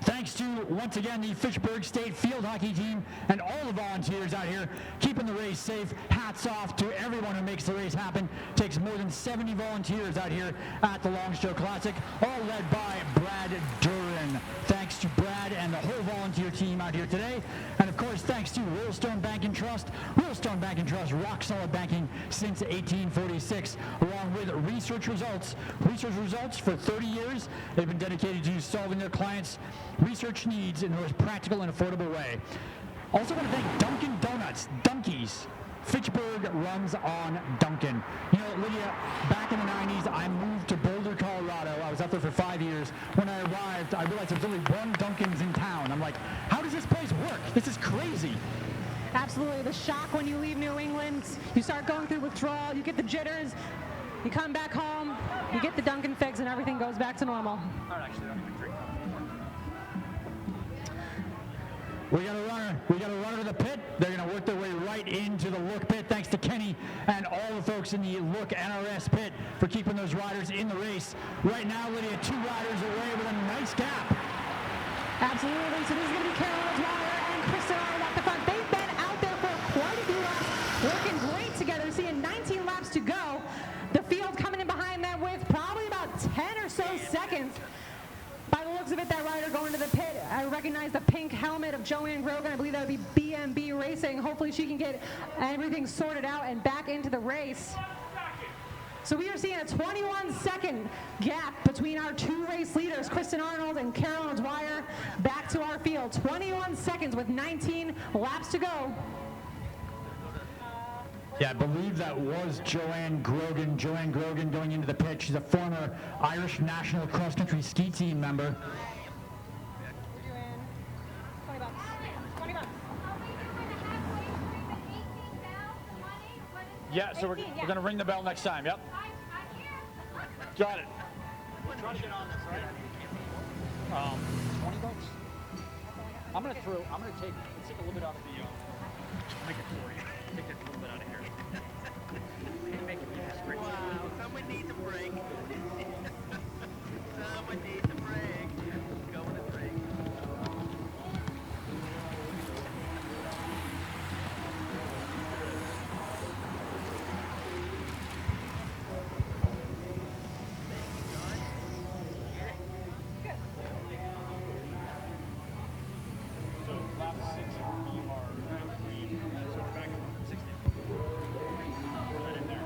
Thanks to, once again, the Fitchburg State Field Hockey Team and all the volunteers out here keeping the race safe. Hats off to everyone who makes the race happen. Takes more than 70 volunteers out here at the Longsjo Classic, all led by Brad Duran. Thanks to Brad and the whole volunteer team out here today. And of course, thanks to Rollstone Bank and Trust. Rollstone Bank and Trust, rock solid banking since 1846, along with Research Results. Research Results for 30 years. They've been dedicated to solving their clients' research needs in the most practical and affordable way. Also want to thank Dunkin' Donuts, Dunkies. Fitchburg runs on Dunkin'. You know, Lydia, back in the 90s, I moved to Boulder, Colorado. I was up there for 5 years. When I arrived, I realized there was only one Dunkin's in town. I'm like, how does this place work? This is crazy. Absolutely. The shock when you leave New England, you start going through withdrawal, you get the jitters, you come back home, you get the Dunkin' fix, and everything goes back to normal. We got a runner to the pit. They're going to work their way right into the Look pit. Thanks to Kenny and all the folks in the Look NRS pit for keeping those riders in the race. Right now, Lydia, 2 riders away with a nice gap. Absolutely. So this is going to be Carolyn O'Dwyer and Kristen Arnold at the front. They've been out there for quite a few laps, working great together, seeing 19 laps to go. The field coming in behind them with probably about 10 or so seconds. By the looks of it, that rider going to the pit, I recognize the pink helmet of Joanne Grogan. I believe that would be BMB Racing. Hopefully she can get everything sorted out and back into the race. So we are seeing a 21-second gap between our 2 race leaders, Kristen Arnold and Carolyn O'Dwyer. Back to our field, 21 seconds with 19 laps to go. Yeah, I believe that was Joanne Grogan. Joanne Grogan going into the pit. She's a former Irish national cross-country ski team member. Yeah, so we're going to ring the bell next time. Yep. Got it. try to get on this, right? 20 bucks. I'm gonna take, let's take a little bit out of the, make it 40. Take a little bit out of here. Make it straight. Wow, someone needs a break. Someone needs a break. Go on a break. So lap 6 you are green, so we're back at 60. Right in there.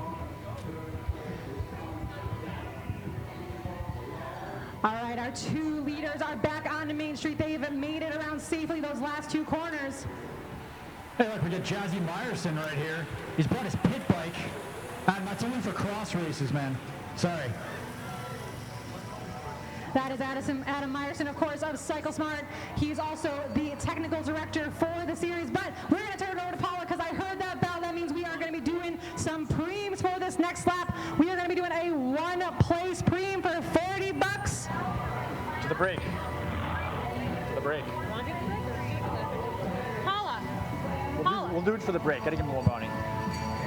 All right, our two leaders are back onto Main Street. They've made it around safely those last two corners. Hey, look, we got Jazzy Myerson right here. He's brought his pit bike, and that's only for cross races, man. Sorry. That is Adam Myerson, of course, of Cycle Smart. He's also the technical director for the series. But we're going to turn it over to Paula because I heard that bell. That means we are going to be doing some preems for this next lap. We are going to be doing a one-place preem for $30. To the break. To the break. Paula. We'll do it for the break. Gotta give him a little money.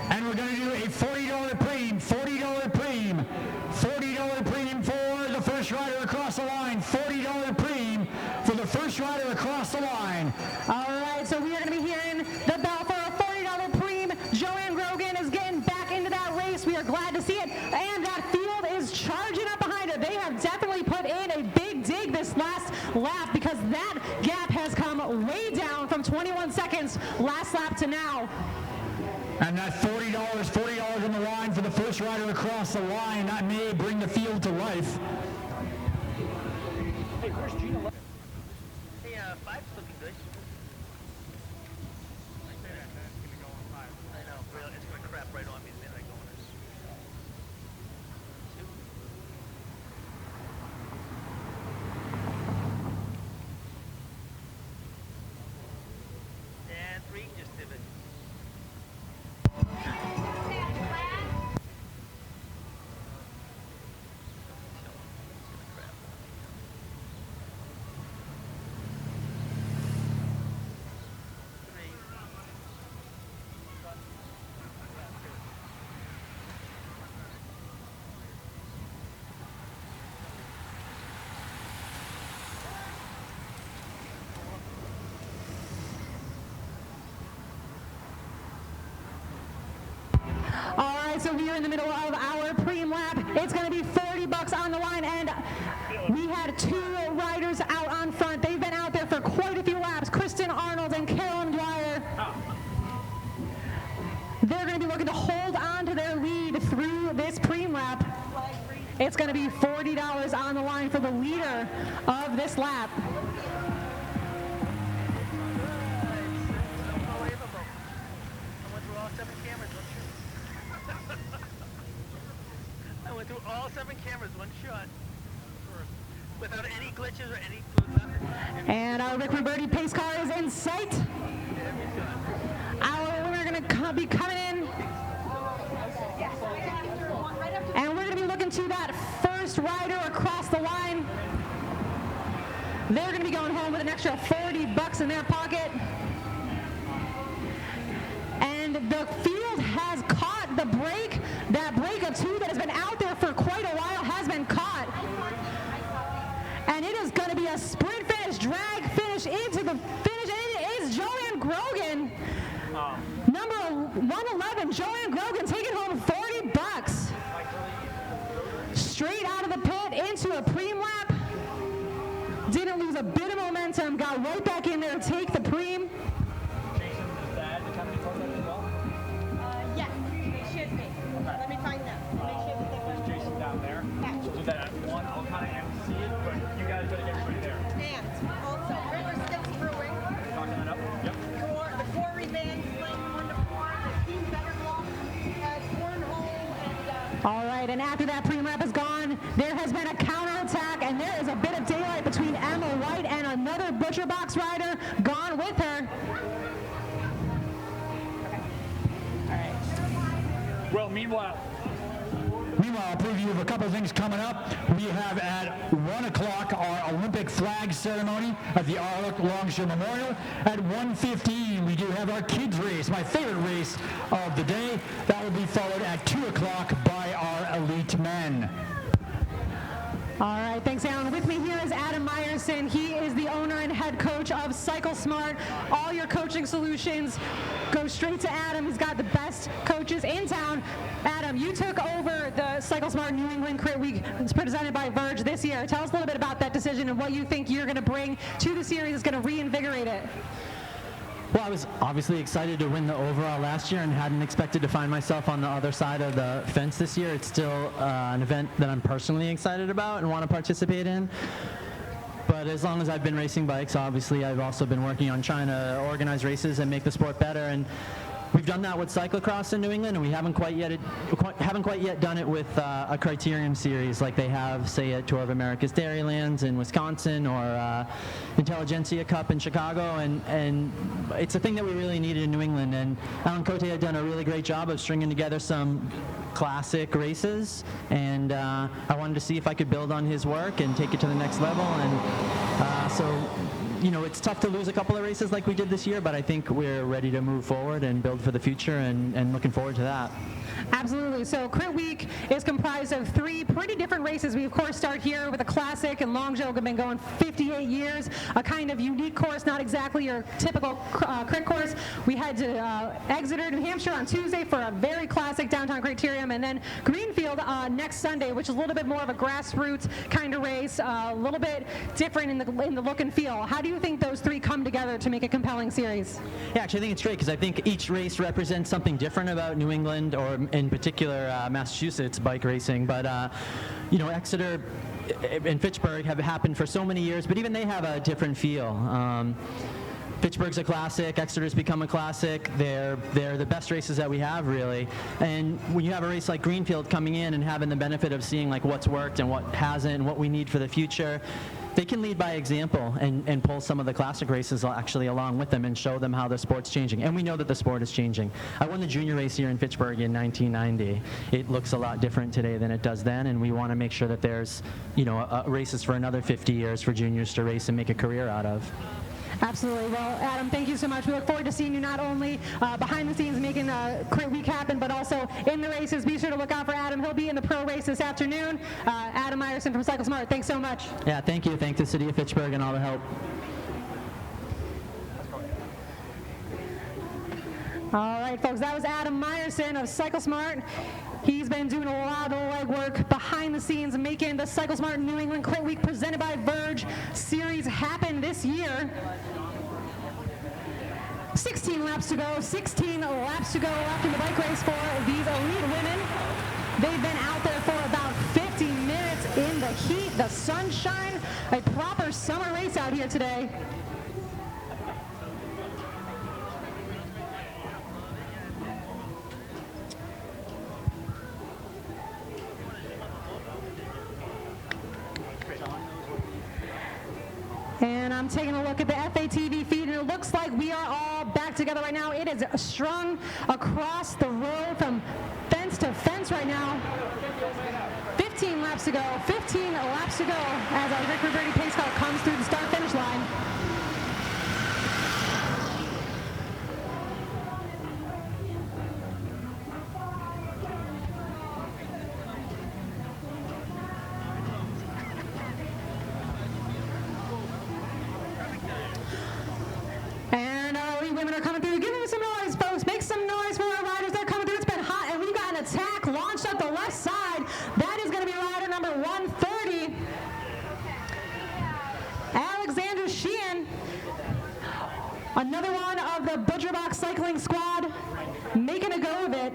And we're gonna do a $40 preem. $40 preem. $40 preem for the first rider across the line. $40 preem for the first rider across the line. All right, so we are going to be hearing the bell for a $40 preem. Joanne Grogan is getting back into that race. We are glad to see it. And that field is charging up behind her. They have definitely put in a big dig this last lap because that gap has come way down from 21 seconds last lap to now. And that $40 on the line for the first rider across the line. That may bring the field to life. Hey, where's Gina? Hey, 5's looking good. I know, really, it's going to crap right on me the minute I go on this. And 3 just did it. All right, so we are in the middle of our preem lap. It's going to be $40 on the line, and we had two riders out on front. They've been out there for quite a few laps, Kristen Arnold and Carolyn Dwyer. They're going to be looking to hold on to their lead through this preem lap. It's going to be $40 on the line for the leader of this lap. Unbelievable. I went through all 7 cameras, one shot. I went through all 7 cameras, one shot. Without any glitches or any nothing. And our Rick Roberti pace car is in sight. Our winner going to be coming in. And we're going to be looking to that first rider across the line. They're going to be going home with an extra $40 in their pocket. And the field has caught the break. That break of 2 that has been out there for quite a while has been caught. And it is going to be a sprint finish, drag finish into the finish. And it is Joanne Grogan. Number 111, Joanne Grogan taking home $40. Straight out of the pit into a preem lap. Didn't lose a bit of momentum, got right back in there to take the preem. Jason, is that the company for that as well? Yes, they should be. Let me find them. Make sure that they There's were. Jason down there. Yeah. So that one, I'll kind of MC it, but you guys gotta get everybody there. And also, River Sticks Brewing. Talking that up? Yep. The Quarry Band is playing 1 to 4. The Team Better Block has Cornhole and. All right, and after that preem lap is gone, there has been a counterattack, and there is a bit of daylight between Emma White and another Butcher Box rider gone with her. Well, meanwhile, I'll preview of a couple of things coming up. We have at 1 o'clock our Olympic flag ceremony at the Longsjo Memorial. At 1:15, we do have our kids race, my favorite race of the day. That will be followed at 2 o'clock by our elite men. All right, thanks, Alan. With me here is Adam Meyerson. He is the owner and head coach of Cycle Smart. All your coaching solutions go straight to Adam. He's got the best coaches in town. Adam, you took over the Cycle Smart New England Crit Week presented by Verge this year. Tell us a little bit about that decision and what you think you're going to bring to the series that's going to reinvigorate it. Well, I was obviously excited to win the overall last year and hadn't expected to find myself on the other side of the fence this year. It's still an event that I'm personally excited about and want to participate in. But as long as I've been racing bikes, obviously I've also been working on trying to organize races and make the sport better. And we've done that with cyclocross in New England, and we haven't quite yet done it with a criterium series like they have, say, at Tour of America's Dairylands in Wisconsin or Intelligentsia Cup in Chicago. And it's a thing that we really needed in New England. And Alan Cote had done a really great job of stringing together some classic races, and I wanted to see if I could build on his work and take it to the next level. And so, you know, it's tough to lose a couple of races like we did this year, but I think we're ready to move forward and build for the future, and looking forward to that. Absolutely. So Crit Week is comprised of 3 pretty different races. We, of course, start here with a classic, and Longsjo have been going 58 years, a kind of unique course, not exactly your typical crit course. We head to Exeter, New Hampshire on Tuesday for a very classic downtown criterium, and then Greenfield next Sunday, which is a little bit more of a grassroots kind of race, a little bit different in the look and feel. How do you think those 3 come together to make a compelling series? Yeah, actually, I think it's great because I think each race represents something different about New England, or in particular Massachusetts bike racing. But you know, Exeter and Fitchburg have happened for so many years, but even they have a different feel. Fitchburg's a classic. Exeter's become a classic. They're the best races that we have, really. And when you have a race like Greenfield coming in and having the benefit of seeing like what's worked and what hasn't and what we need for the future, they can lead by example and pull some of the classic races actually along with them and show them how the sport's changing. And we know that the sport is changing. I won the junior race here in Fitchburg in 1990. It looks a lot different today than it does then, and we want to make sure that there's, you know, races for another 50 years for juniors to race and make a career out of. Absolutely. Well, Adam, thank you so much. We look forward to seeing you not only behind the scenes making Crit Week happen, but also in the races. Be sure to look out for Adam. He'll be in the pro race this afternoon. Adam Meyerson from Cycle Smart, thanks so much. Yeah, thank you. Thank the city of Fitchburg and all the help. All right, folks, that was Adam Meyerson of Cycle Smart. He's been doing a lot of legwork behind the scenes, making the Cycle Smart New England Crit Week presented by Verge series happen this year. 16 laps to go, 16 laps to go left in the bike race for these elite women. They've been out there for about 50 minutes in the heat, the sunshine, a proper summer race out here today. And I'm taking a look at the FATV feed, and it looks like we are all back together right now. It is strung across the road from fence to fence right now. 15 laps to go, 15 laps to go as our Rick Roberti pace car comes through the start-finish line. Women are coming through. Give them some noise, folks. Make some noise for our riders. They're coming through. It's been hot, and we've got an attack launched up the left side. That is going to be rider number 130. Alexander Sheehan, another one of the Butcherbox cycling squad, making a go of it.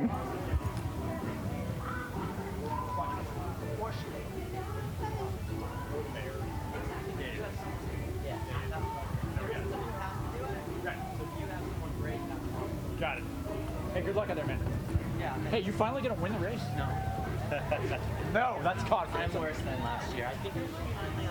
Got it. Hey, good luck out there, man. Yeah. Hey, you finally gonna win the race? No. No, that's confidence. I'm worse than last year. I think we finally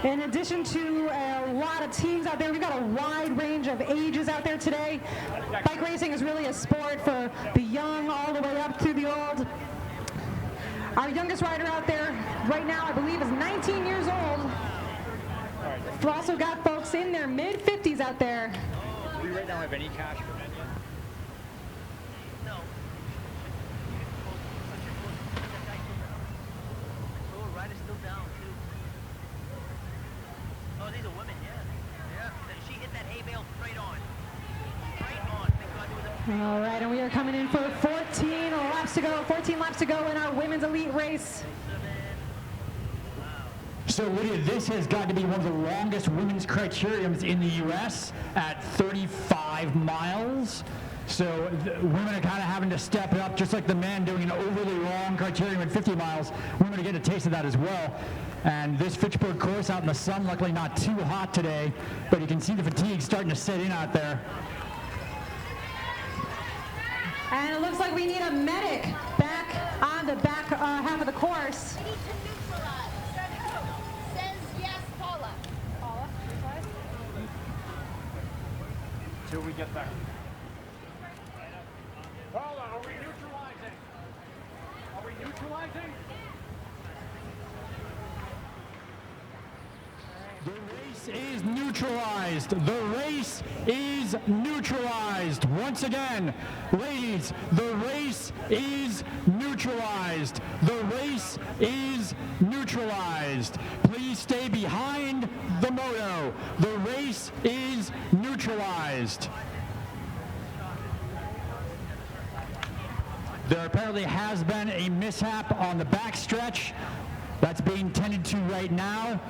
In addition to a lot of teams out there, we've got a wide range of ages out there today. Bike racing is really a sport for the young all the way up to the old. Our youngest rider out there right now, I believe, is 19 years old. We've also got folks in their mid-50s out there. Do we right now have any cash for men yet? No. Oh, rider's still down, too. Oh, these are women, yeah. Yeah. She hit that hay bale straight on. Straight on. Thank God there was a... All right, and we are coming in for 14 laps to go. 14 laps to go in our women's elite race. So, Lydia, this has got to be one of the longest women's criteriums in the U.S. at 35 miles. So, women are kind of having to step it up, just like the men doing an overly long criterium at 50 miles. Women are getting a taste of that as well. And this Fitchburg course out in the sun, luckily not too hot today, but you can see the fatigue starting to set in out there. And it looks like we need a medic back on the back half of the course. Till we get there. Hold on, are we neutralizing? Are we neutralizing? The race is neutralized. The race is neutralized. Once again, ladies, the race is neutralized. The race is neutralized. Please stay behind the moto. The race is neutralized. There apparently has been a mishap on the back stretch. That's being tended to right now.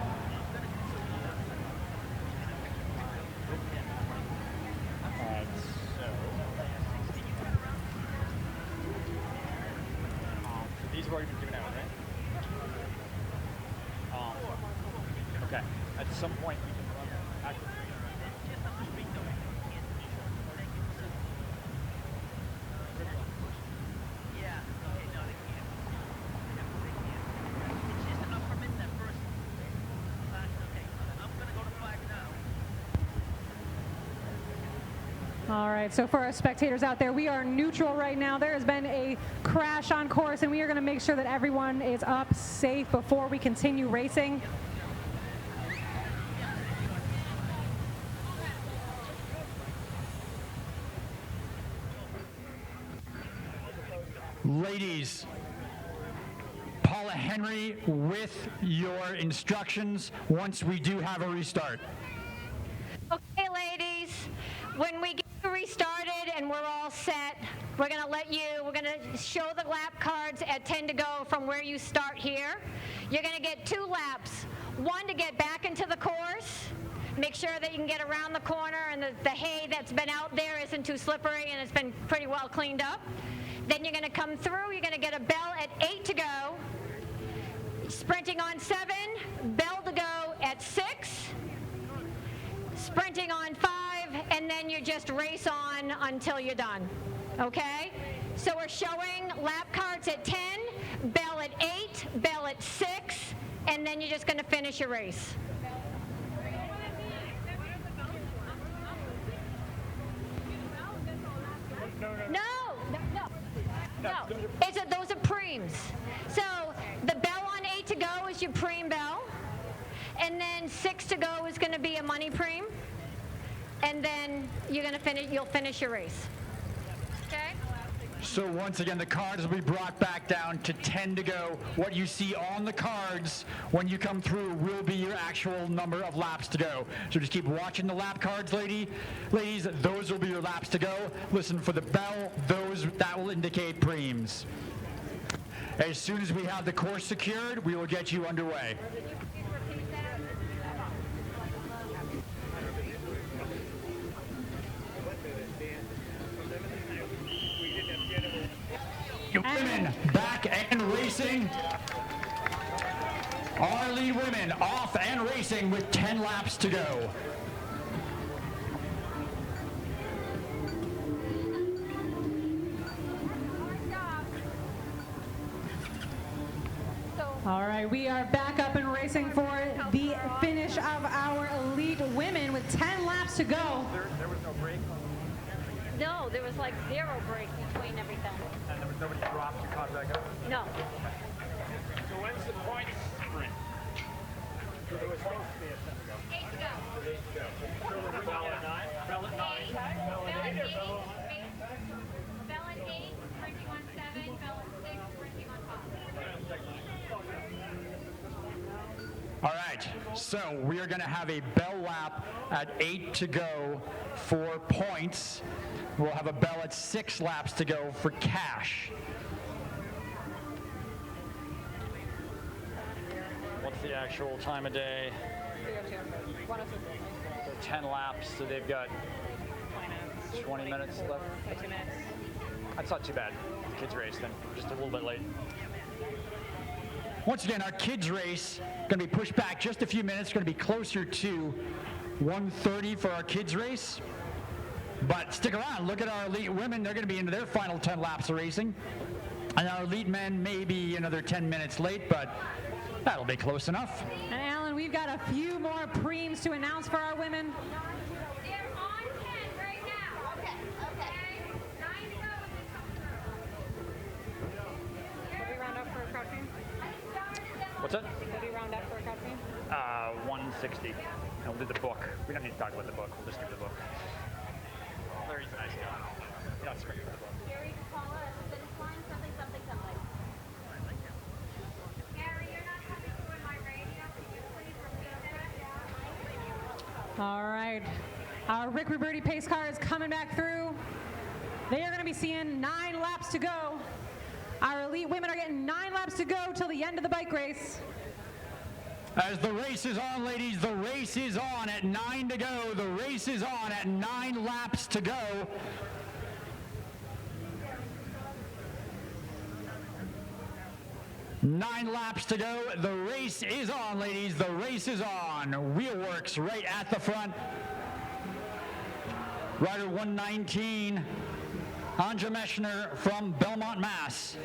These have already been given out, right? Okay. At some point, we can run active. Yeah. Okay, no, they can't. They can't. It's just enough for missing that first. Okay, I'm going to go to 5 now. All right, so for our spectators out there, we are neutral right now. There has been a crash on course, and we are going to make sure that everyone is up safe before we continue racing. Ladies, Paula Henry with your instructions once we do have a restart. Okay, ladies, when we get restarted and we're all set, we're going to show the lap cards at 10 to go from where you start here. You're going to get 2 laps, one to get back into the course, make sure that you can get around the corner and the hay that's been out there isn't too slippery and it's been pretty well cleaned up. Then you're going to come through, you're going to get a bell at 8 to go, sprinting on 7, bell to go at 6, sprinting on 5, and then you just race on until you're done, okay? So we're showing lap cards at 10, bell at 8, bell at 6, and then you're just going to finish your race. No. Those are preems. So the bell on 8 to go is your preem bell, and then 6 to go is going to be a money preem, and then you'll finish your race. Okay? So once again, the cards will be brought back down to 10 to go. What you see on the cards when you come through will be your actual number of laps to go. So just keep watching the lap cards, ladies. Those will be your laps to go. Listen for the bell. That will indicate preems. As soon as we have the course secured, we will get you underway. Women back and racing. Our lead women off and racing with 10 laps to go. All right, we are back up and racing for the finish of our elite women with 10 laps to go. There was no break. No, there was like 0 break between everything. And there was nobody dropped to cause that go? No. So when's the point sprint? It was supposed to be a 7 go. 8 to go. 8 to go. So we're Bell at 9? Bell at 9? Bell at 8 or Bell Bell at 8, sprinting on 7, Bell at 6, sprinting on 5. All right, so we are going to have a bell lap at 8 to go for points. We'll have a bell at 6 laps to go for cash. What's the actual time of day? 10 laps, so they've got 20 minutes left. That's not too bad. The kids race then, just a little bit late. Once again, our kids race going to be pushed back just a few minutes. Going to be closer to 1:30 for our kids race. But stick around. Look at our elite women. They're going to be into their final 10 laps of racing. And our elite men may be another 10 minutes late, but that'll be close enough. And Alan, we've got a few more preems to announce for our women. They're on 10 right now. Okay. 9 to go when they come through. Did we round up for a crowd team? What's that? Did we round up for a crowd team? 160. And we'll do the book. We don't need to talk about the book. We'll just give the book. Larry's a nice guy. You're not screaming for the book. Gary, call us. Finish line, something. Gary, you're not coming through in my radio. Can you please repeat that? All right. Our Rick Ruberti pace car is coming back through. They are going to be seeing 9 laps to go. Our elite women are getting 9 laps to go till the end of the bike race. As the race is on, ladies, the race is on at 9 to go. The race is on at 9 laps to go. Nine laps to go. The race is on, ladies. The race is on. Wheelworks right at the front. Rider 119, Anja Meschner from Belmont, Mass.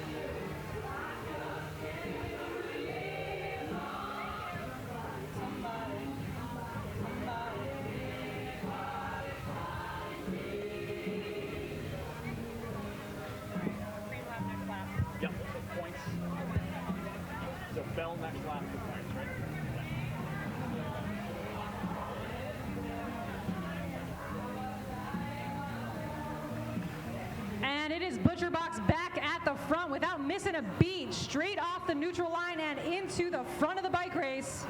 Yep, so points. So Bell next lap for points, right? And it is Butcher Box back at the front without missing a beat, straight off the neutral line and into the front of the bike race.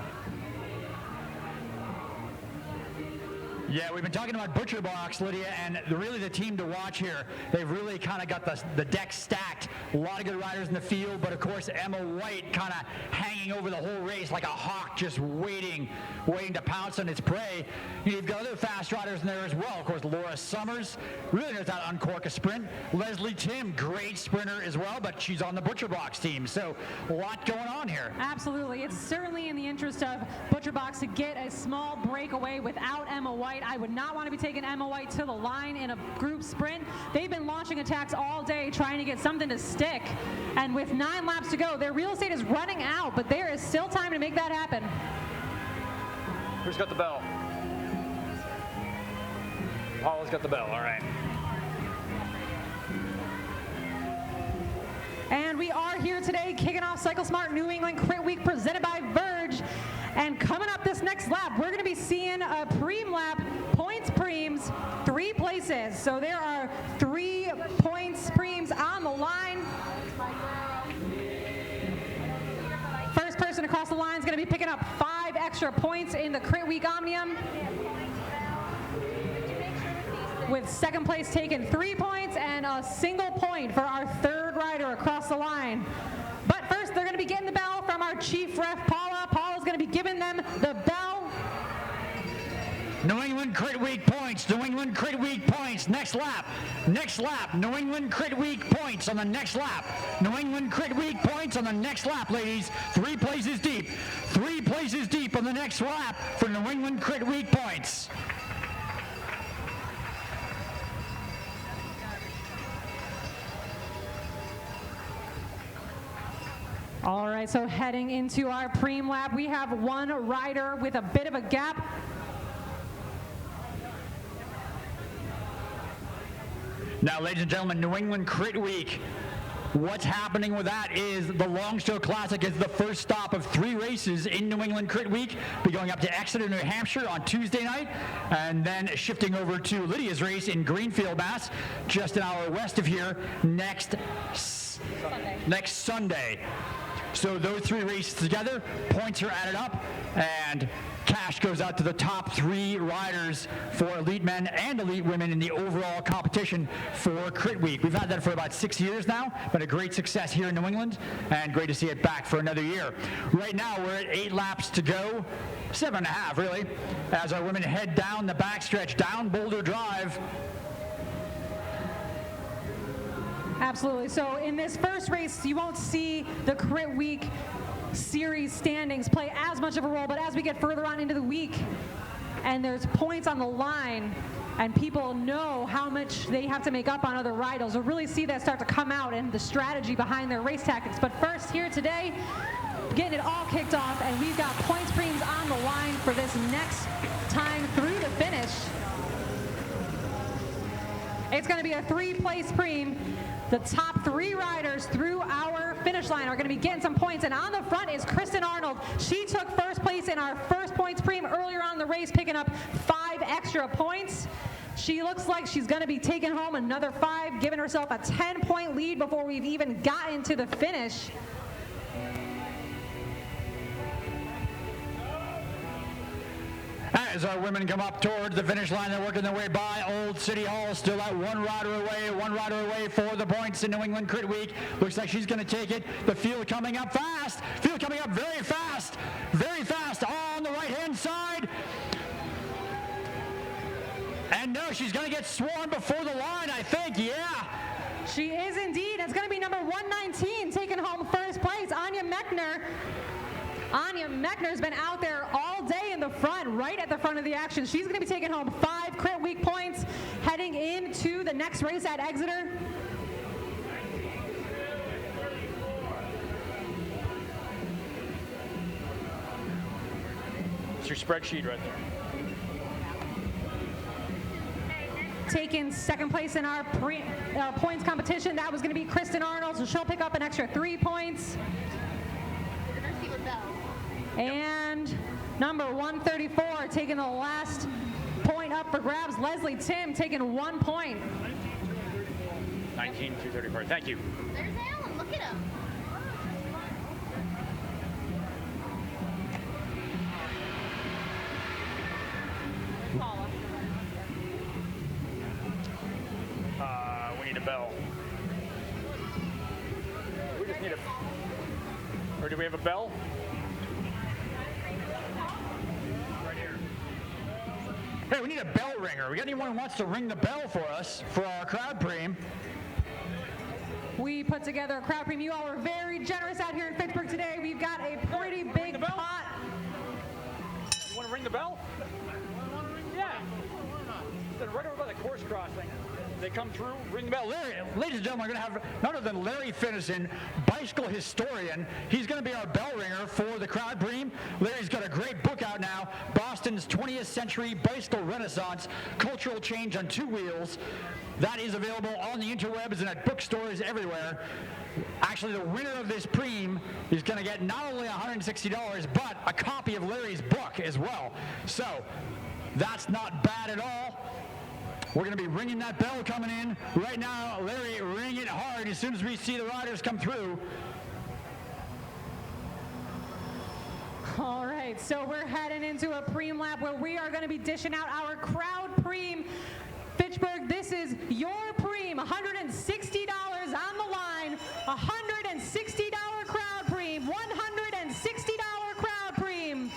Yeah, we've been talking about Butcher Box, Lydia, and really the team to watch here. They've really kind of got the deck stacked. A lot of good riders in the field, but of course Emma White kind of hanging over the whole race like a hawk, just waiting to pounce on its prey. You've got other fast riders in there as well. Of course, Laura Summers really knows how to uncork a sprint. Leslie Tim, great sprinter as well, but she's on the Butcher Box team. So a lot going on here. Absolutely. It's certainly in the interest of Butcher Box to get a small breakaway without Emma White. I would not want to be taking Emma White to the line in a group sprint. They've been launching attacks all day trying to get something to stick. And with 9 laps to go, their real estate is running out, but there is still time to make that happen. Who's got the bell? Paula's got the bell, all right. And we are here today kicking off Cycle Smart New England Crit Week presented by Verge. And coming up this next lap, we're going to be seeing a preem lap, points preems, 3 places. So there are 3 points preems on the line. First person across the line is going to be picking up 5 extra points in the Crit Week Omnium, with second place taking 3 points and a single point for our third rider across the line. But first, they're going to be getting the bell from our chief ref, Paula. Paula's going to be giving them the bell. New England Crit Week points. New England Crit Week points. Next lap. Next lap. New England Crit Week points on the next lap. New England Crit Week points on the next lap, ladies. 3 places deep. 3 places deep on the next lap for New England Crit Week points. All right. right, so heading into our preem lap, we have one rider with a bit of a gap. Now, ladies and gentlemen, New England Crit Week. What's happening with that is the Longsjo Classic is the first stop of 3 races in New England Crit Week. Be going up to Exeter, New Hampshire on Tuesday night, and then shifting over to Lydia's race in Greenfield, Mass, just an hour west of here next Sunday. So those 3 races together, points are added up, and cash goes out to the top 3 riders for elite men and elite women in the overall competition for Crit Week. We've had that for about 6 years now. Been a great success here in New England, and great to see it back for another year. Right now, we're at 8 laps to go, 7.5 really, as our women head down the backstretch, down Boulder Drive. Absolutely. So in this first race, you won't see the Crit Week series standings play as much of a role, but as we get further on into the week and there's points on the line and people know how much they have to make up on other riders, you'll really see that start to come out and the strategy behind their race tactics. But first here today, getting it all kicked off, and we've got points preems on the line for this next time through the finish. It's going to be a 3-place preem. The top 3 riders through our finish line are going to be getting some points. And on the front is Kristen Arnold. She took first place in our first points preem earlier on in the race, picking up 5 extra points. She looks like she's going to be taking home another 5, giving herself a 10-point lead before we've even gotten to the finish. As our women come up towards the finish line, they're working their way by Old City Hall, still at one rider away for the points in New England Crit Week. Looks like she's going to take it. The field coming up fast. Field coming up very fast on the right-hand side. And no, she's going to get swarmed before the line, I think, yeah. She is indeed. It's going to be number 119 taking home first place, Anya Mechner. Anya Mechner's been out there all day in the front, right at the front of the action. She's going to be taking home 5 Crit Week points heading into the next race at Exeter. It's your spreadsheet right there. Taking second place in our points competition, that was going to be Kristen Arnold, so she'll pick up an extra 3 points. And number 134 taking the last point up for grabs, Leslie Tim taking 1 point. 19-234. Thank you. There's Alan. Look at him. We need a bell. We just need a... Or do we have a bell? Right here. Hey, we need a bell ringer. We got anyone who wants to ring the bell for us for our crowd preem? We put together a crowd preem. You all were very generous out here in Fitchburg today. We've got a pretty big pot. You want to ring the bell? Yeah. Right over by the course crossing. They come through, ring the bell. Larry, ladies and gentlemen, we're going to have none other than Larry Finnison, bicycle historian. He's going to be our bell ringer for the crowd preem. Larry's got a great book out now, Boston's 20th Century Bicycle Renaissance, Cultural Change on Two Wheels. That is available on the interwebs and at bookstores everywhere. Actually, the winner of this preem is going to get not only $160, but a copy of Larry's book as well. So that's not bad at all. We're going to be ringing that bell coming in. Right now, Larry, ring it hard as soon as we see the riders come through. All right, so we're heading into a preem lap where we are going to be dishing out our crowd preem. Fitchburg, this is your preem. $160 on the line. $160 crowd preem. $160 crowd preem.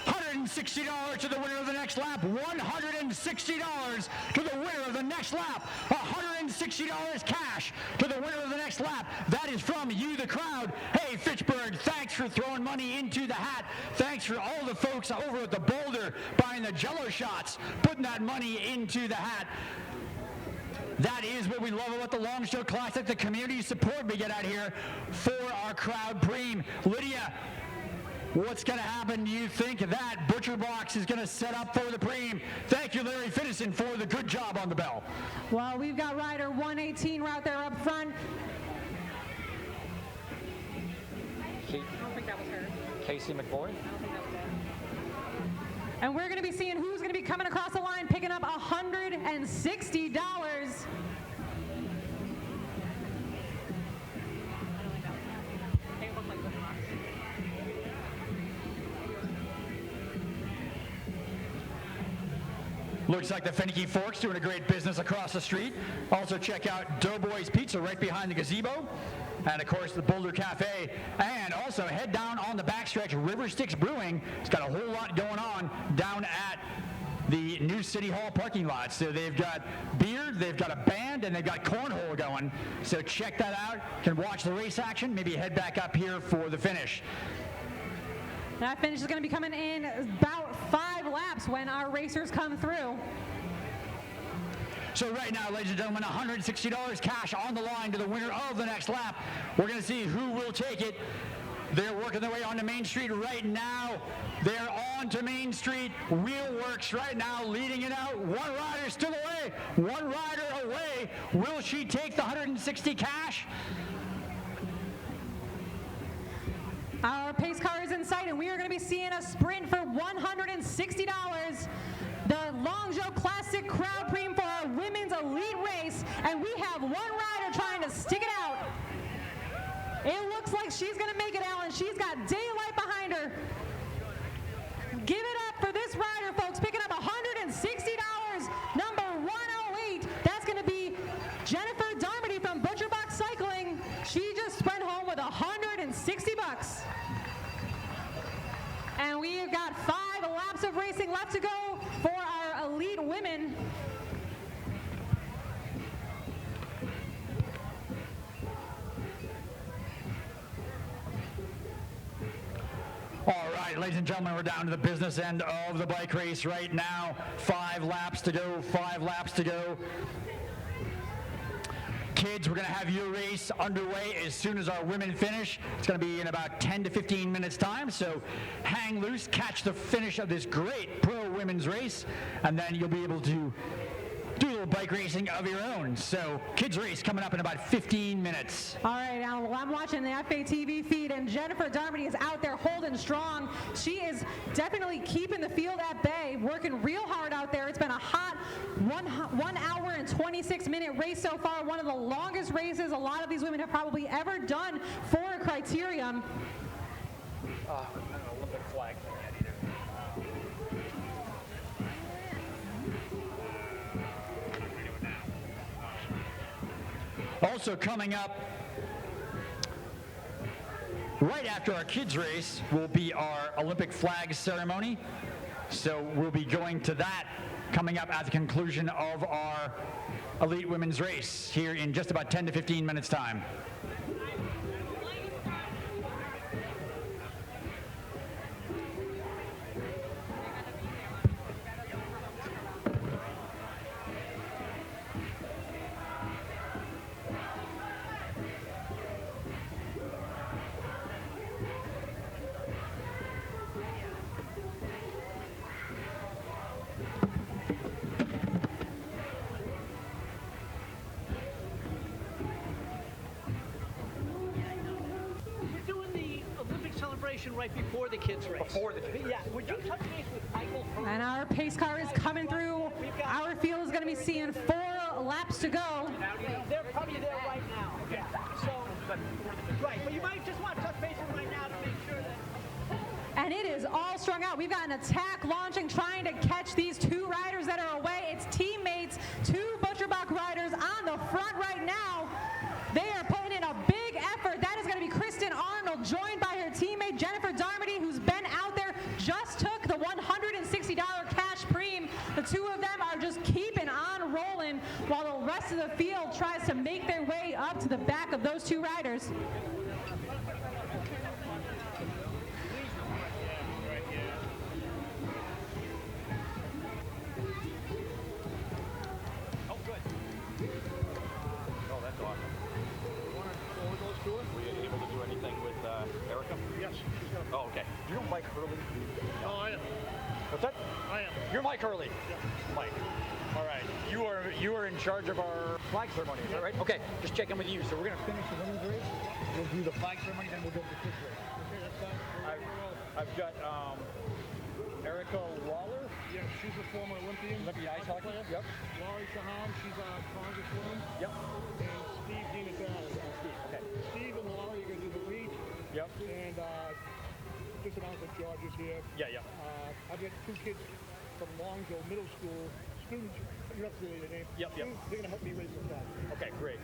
$160 to the winner of the next lap. $160 to the winner of the next lap. $160 cash to the winner of the next lap. That is from you, the crowd. Hey, Fitchburg, thanks for throwing money into the hat. Thanks for all the folks over at the Boulder buying the Jello shots, putting that money into the hat. That is what we love about the Longsjo Classic, the community support we get out here for our crowd preem. Lydia, what's going to happen, do you think, that Butcher Box is going to set up for the preem? Thank you, Larry Finnison, for the good job on the bell. Well, we've got rider 118 right there up front. I don't think that was her. Casey McBoy. And we're going to be seeing who's going to be coming across the line, picking up $160. They look like Butcher Box. Looks like the Finicky Forks doing a great business across the street. Also check out Doughboy's Pizza right behind the gazebo. And of course the Boulder Cafe. And also head down on the backstretch, River Styx Brewing. It's got a whole lot going on down at the new City Hall parking lot. So they've got beer, they've got a band, and they've got cornhole going. So check that out. You can watch the race action, maybe head back up here for the finish. That finish is going to be coming in about 5 laps when our racers come through. So right now, ladies and gentlemen, $160 cash on the line to the winner of the next lap. We're going to see who will take it. They're working their way onto Main Street right now. They're on to Main Street. Wheelworks right now leading it out. One rider still away. One rider away. Will she take the $160 cash? Our pace car is in sight, and we are going to be seeing a sprint for $160. The Longsjo Classic Crowd Preem for our women's elite race, and we have one rider trying to stick it out. It looks like she's going to make it, Alan. She's got daylight behind her. Give it up for this rider, folks, picking up $160. Number 108, that's going to be Jennifer Darmody from Butcher Box Cycling. She just went home with $160. And we've got 5 laps of racing left to go for our elite women. All right, ladies and gentlemen, we're down to the business end of the bike race right now. 5 laps to go, 5 laps to go. Kids, we're going to have your race underway as soon as our women finish. It's going to be in about 10 to 15 minutes time, so hang loose, catch the finish of this great pro women's race, and then you'll be able to do a little bike racing of your own. So kids race coming up in about 15 minutes. All right, now I'm watching the FATV feed, and Jennifer Darmody is out there holding strong. She is definitely keeping the field at bay, working real hard out there. It's been a hot 1 hour and 26-minute race so far, one of the longest races a lot of these women have probably ever done for a criterium. I don't know, Olympic flag thing yet either. Also coming up right after our kids race will be our Olympic flag ceremony. So we'll be going to that coming up at the conclusion of our elite women's race here in just about 10 to 15 minutes time. Right before the kids race. Before the kids. Yeah. Would you touch base with Michael? And our pace car is coming through. Our field is going to be seeing 4 laps to go. They're probably there right now. Yeah. So, right. But you might just want to touch base with them right now to make sure that. And it is all strung out. We've got an attack launching, trying to catch these 2 riders that are away. It's teammates, 2 Butcher Box riders on the front right now. They are putting in a big effort. That is going to be Kristen Arnold, joined by her teammate Jennifer Darmody, who's been out there, just took the $160 cash preem. The 2 of them are just keeping on rolling while the rest of the field tries to make their way up to the back of those 2 riders. I am. You're Mike Hurley. Mike. All right. You are in charge of our flag ceremony, is that right? Okay. Just checking with you. So we're gonna finish the women's race. We'll do the flag ceremony, then we'll go to the kids race. Okay, that's fine. I've got Erica Waller. Yeah, she's a former Olympian. Olympian ice hockey. player. Yep. Laurie Shahan, she's a congresswoman. Yep. And Steve Dinatale. Okay. Steve and Laurie are going to do the reach. Yep. And just announced that George is here. Yeah. I've got 2 kids from Longsjo Middle School, students, you have to say their name. Yep. They're going to help me raise the flag. Okay, great.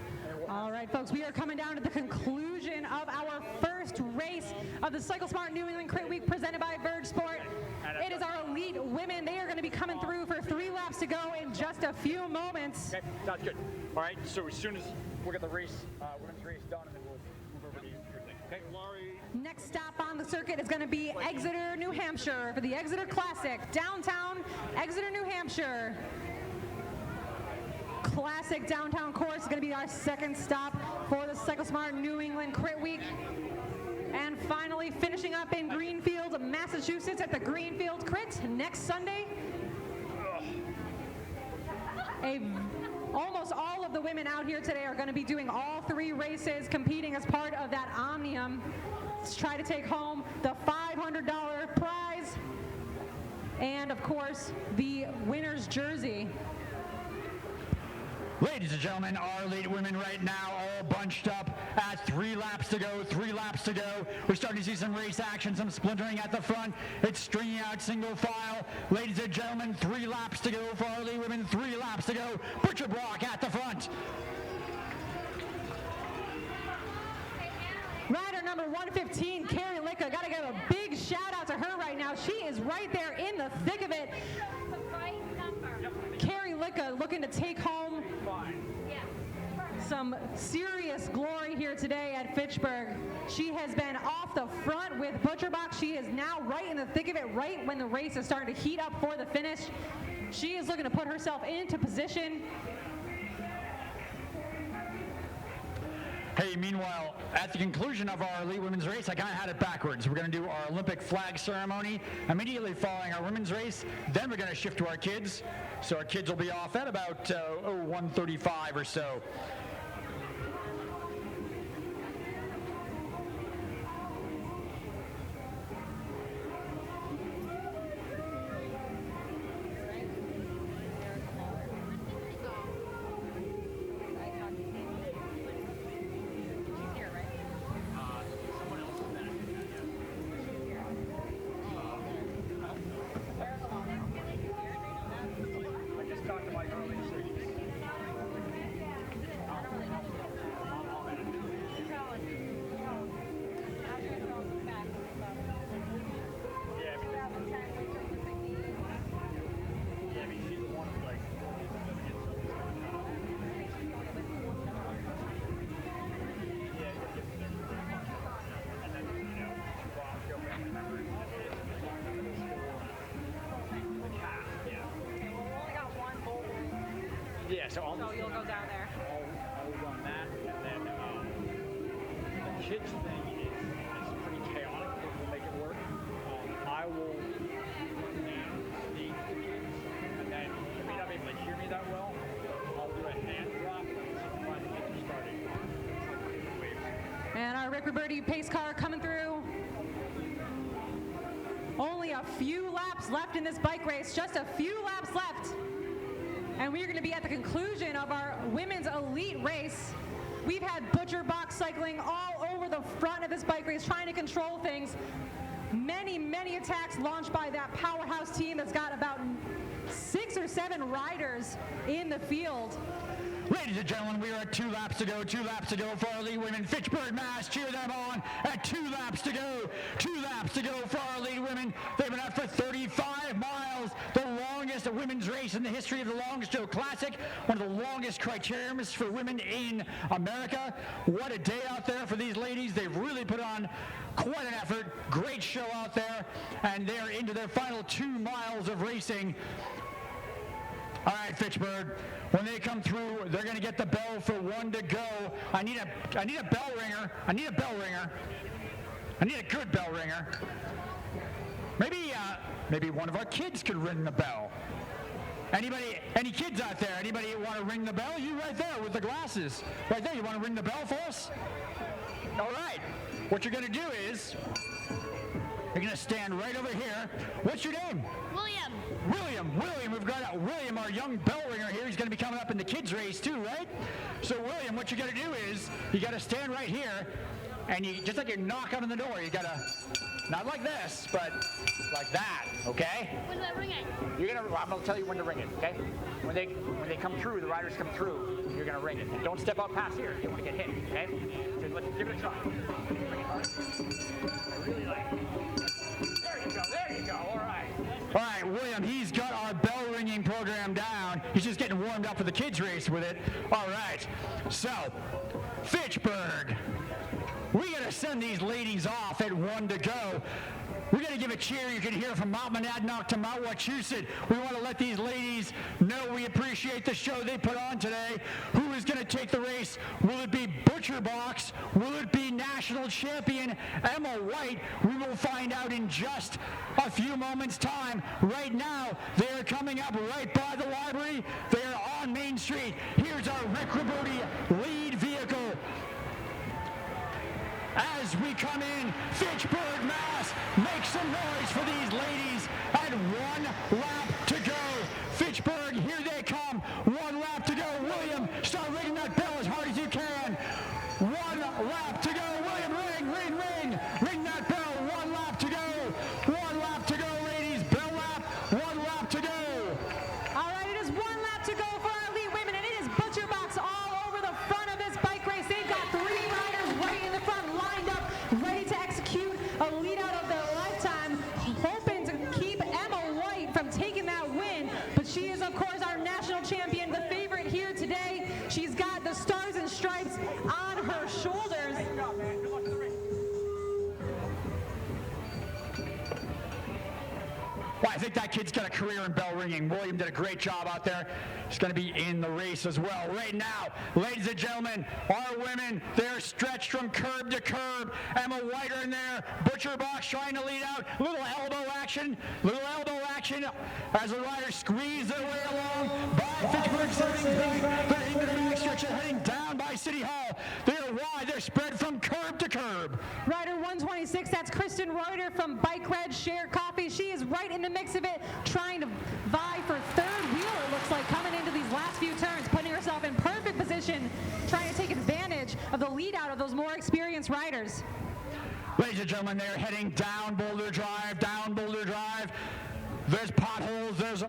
All right, folks, we are coming down to the conclusion of our first race of the Cycle Smart New England Crit Week presented by Verge Sport. It is our elite women. They are going to be coming through for 3 laps to go in just a few moments. Okay, sounds good. All right, so as soon as we get the race, women's race done, and then we'll move over to your thing. Okay, Laurie. Next stop on the circuit is going to be Exeter, New Hampshire for the Exeter Classic. Downtown Exeter, New Hampshire. Classic downtown course is going to be our second stop for the Cycle Smart New England Crit Week. And finally, finishing up in Greenfield, Massachusetts at the Greenfield Crit next Sunday. Almost all of the women out here today are going to be doing all 3 races, competing as part of that Omnium to try to take home the $500 prize and, of course, the winner's jersey. Ladies and gentlemen, our elite women right now all bunched up at 3 laps to go, 3 laps to go. We're starting to see some race action, some splintering at the front. It's stringing out single file. Ladies and gentlemen, 3 laps to go for our elite women, 3 laps to go. Butcher Block at the front. Rider number 115, Carrie Licka. Got to give a big shout out to her right now. She is right there in the thick of it. Carrie Licka looking to take home some serious glory here today at Fitchburg. She has been off the front with Butcherbox. She is now right in the thick of it, right when the race is starting to heat up for the finish. She is looking to put herself into position. Hey, meanwhile, at the conclusion of our elite women's race, I kind of had it backwards. We're going to do our Olympic flag ceremony immediately following our women's race. Then we're going to shift to our kids. So our kids will be off at about 1:35 or so. Yeah, so you'll go down there. I'll go on that, and then the kids thing is pretty chaotic, but we'll make it work. I will sneak the kids, and then you may not be able to hear me that well. I'll do a hand drop and see if the kids are starting. And our Rick Roberti pace car coming through. Only a few laps left in this bike race, just a few laps left. And we're going to be at the conclusion of our women's elite race. We've had Butcher Box cycling all over the front of this bike race, trying to control things. Many attacks launched by that powerhouse team that's got about 6 or 7 riders in the field. Ladies and gentlemen, we are at 2 laps to go. 2 laps to go for our elite women. Fitchburg, Mass. Cheer them on at 2 laps to go. 2 laps to go for our elite women. They've been out for 35 miles. The longest women's race in the history of the Longsjo Classic. One of the longest criteriums for women in America. What a day out there for these ladies. They've really put on quite an effort. Great show out there. And they're into their final 2 miles of racing. All right, Fitchburg, when they come through, they're going to get the bell for 1 to go. I need a bell ringer. I need a bell ringer. I need a good bell ringer. Maybe maybe one of our kids could ring the bell. Anybody, any kids out there? Anybody want to ring the bell? You right there with the glasses. Right there, you want to ring the bell for us? All right. What you're going to do is, you're going to stand right over here. What's your name? William. William, we've got William, our young bell ringer here. He's going to be coming up in the kids race too, right? So William, what you got to do is, you got to stand right here, and you, just like you're knocking on the door, you got to, not like this, but like that, okay? When do I ring it? I'm gonna tell you when to ring it, okay? When they come through, the riders come through, you're gonna ring it. And don't step out past here. You don't wanna get hit, okay? So let's give it a try. Ring it hard. I really like it. There you go, all right. All right, William, he's got our bell ringing program down. He's just getting warmed up for the kids race with it. All right, so, Fitchburg. We gotta send these ladies off at 1 to go. We're going to give a cheer. You can hear from Mount Monadnock to Mount Wachusett. We want to let these ladies know we appreciate the show they put on today. Who is going to take the race? Will it be Butcher Box? Will it be national champion Emma White? We will find out in just a few moments' time. Right now, they are coming up right by the library. They are on Main Street. Here's our Rick Rabodi lead vehicle. As we come in, Fitchburg, Mass, make some noise for these ladies at 1 lap to go. Fitchburg, here they come. 1 lap to go. William, start ringing that bell as hard as you can. 1 lap to go. William, ring. Ring that bell. 1 lap to go. 1 lap to go, ladies. Bell lap. 1 lap to go. All right, it is 1 lap to go for our elite women, and it is Butcher Box all over the front of this bike race. They've got 3 riders right in the front, lined up, ready to execute a lead out of their lifetime, hoping to keep Emma White from taking that win. But she is, of course, our national champion, the favorite here today. She's got the stars and stripes on her shoulders. Well, I think that kid's got a career in bell ringing. William did a great job out there. He's going to be in the race as well. Right now, ladies and gentlemen, our women, they're stretched from curb to curb. Emma White in there. Butcher Box trying to lead out. Little elbow action as the riders squeeze their way along by Fitchburg Savings Bank. They're into the back stretch and heading down by City Hall. They're wide. They're spread from curb to curb. Rider 126, that's Kristen Reuter from Bike Red Share Coffee. She is right in the mix of it, trying to vie for third wheel, it looks like, coming into these last few turns, putting herself in perfect position, trying to take advantage of the lead out of those more experienced riders. Ladies and gentlemen, they're heading down Boulder Drive. There's potholes, there's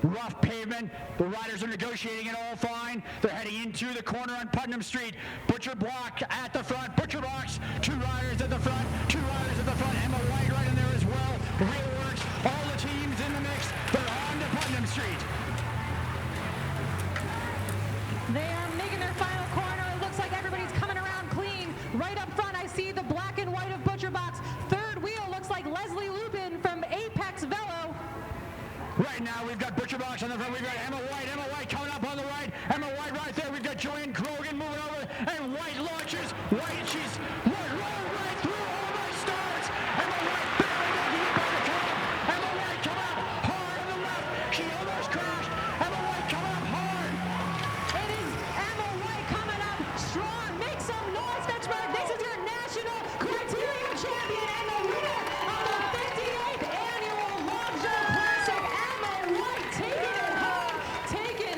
rough pavement. The riders are negotiating it all fine. They're heading into the corner on Putnam Street. Butcher Block at the front. Butcher Box, 2 riders at the front. 2 riders at the front. Emma White right in there as well. Real Works, all the teams in the mix. They're on to Putnam Street. They are making their final corner. It looks like everybody's coming around clean. Right up front, I see the black and white of Butcher Box. Third wheel looks like Leslie Lupin from Apex Velo. Right now, we've got Butcher Box on the front. We've got Emma White coming up on the right. Emma White right there. We've got Joanne Grogan moving over. And White launches. She's right through all my starts. Emma White barely making it by the top. Emma White coming up hard on the left. She almost crashed. Emma White coming up hard. It is Emma White coming up strong. Make some noise, Fitchburg. This is your national criteria champion and the winner of the 58th annual Longsjo Classic. Emma White taking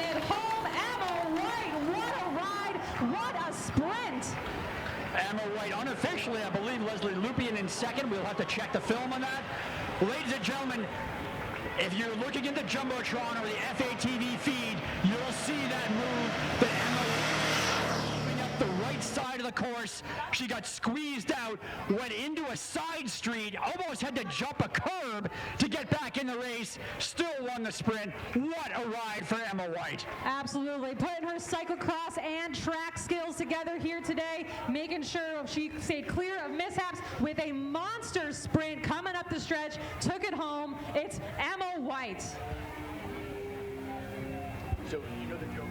it home. Emma White, what a ride, what a sprint. Emma White unofficially, I believe Leslie Lupien in second. We'll have to check the film on that. Ladies and gentlemen, if you're looking at the Jumbotron or the FATV feed, you'll see that move that Emma White moving up the right side of the course. She got squeezed out, went into a side street, almost had to jump a curb to get back in the race, still won the sprint. What a ride for Emma White. Absolutely, putting her cyclocross and track skills together here today, making sure she stayed clear of mishaps with a monster sprint coming up the stretch, took it home. It's Emma White. So, you know the joke?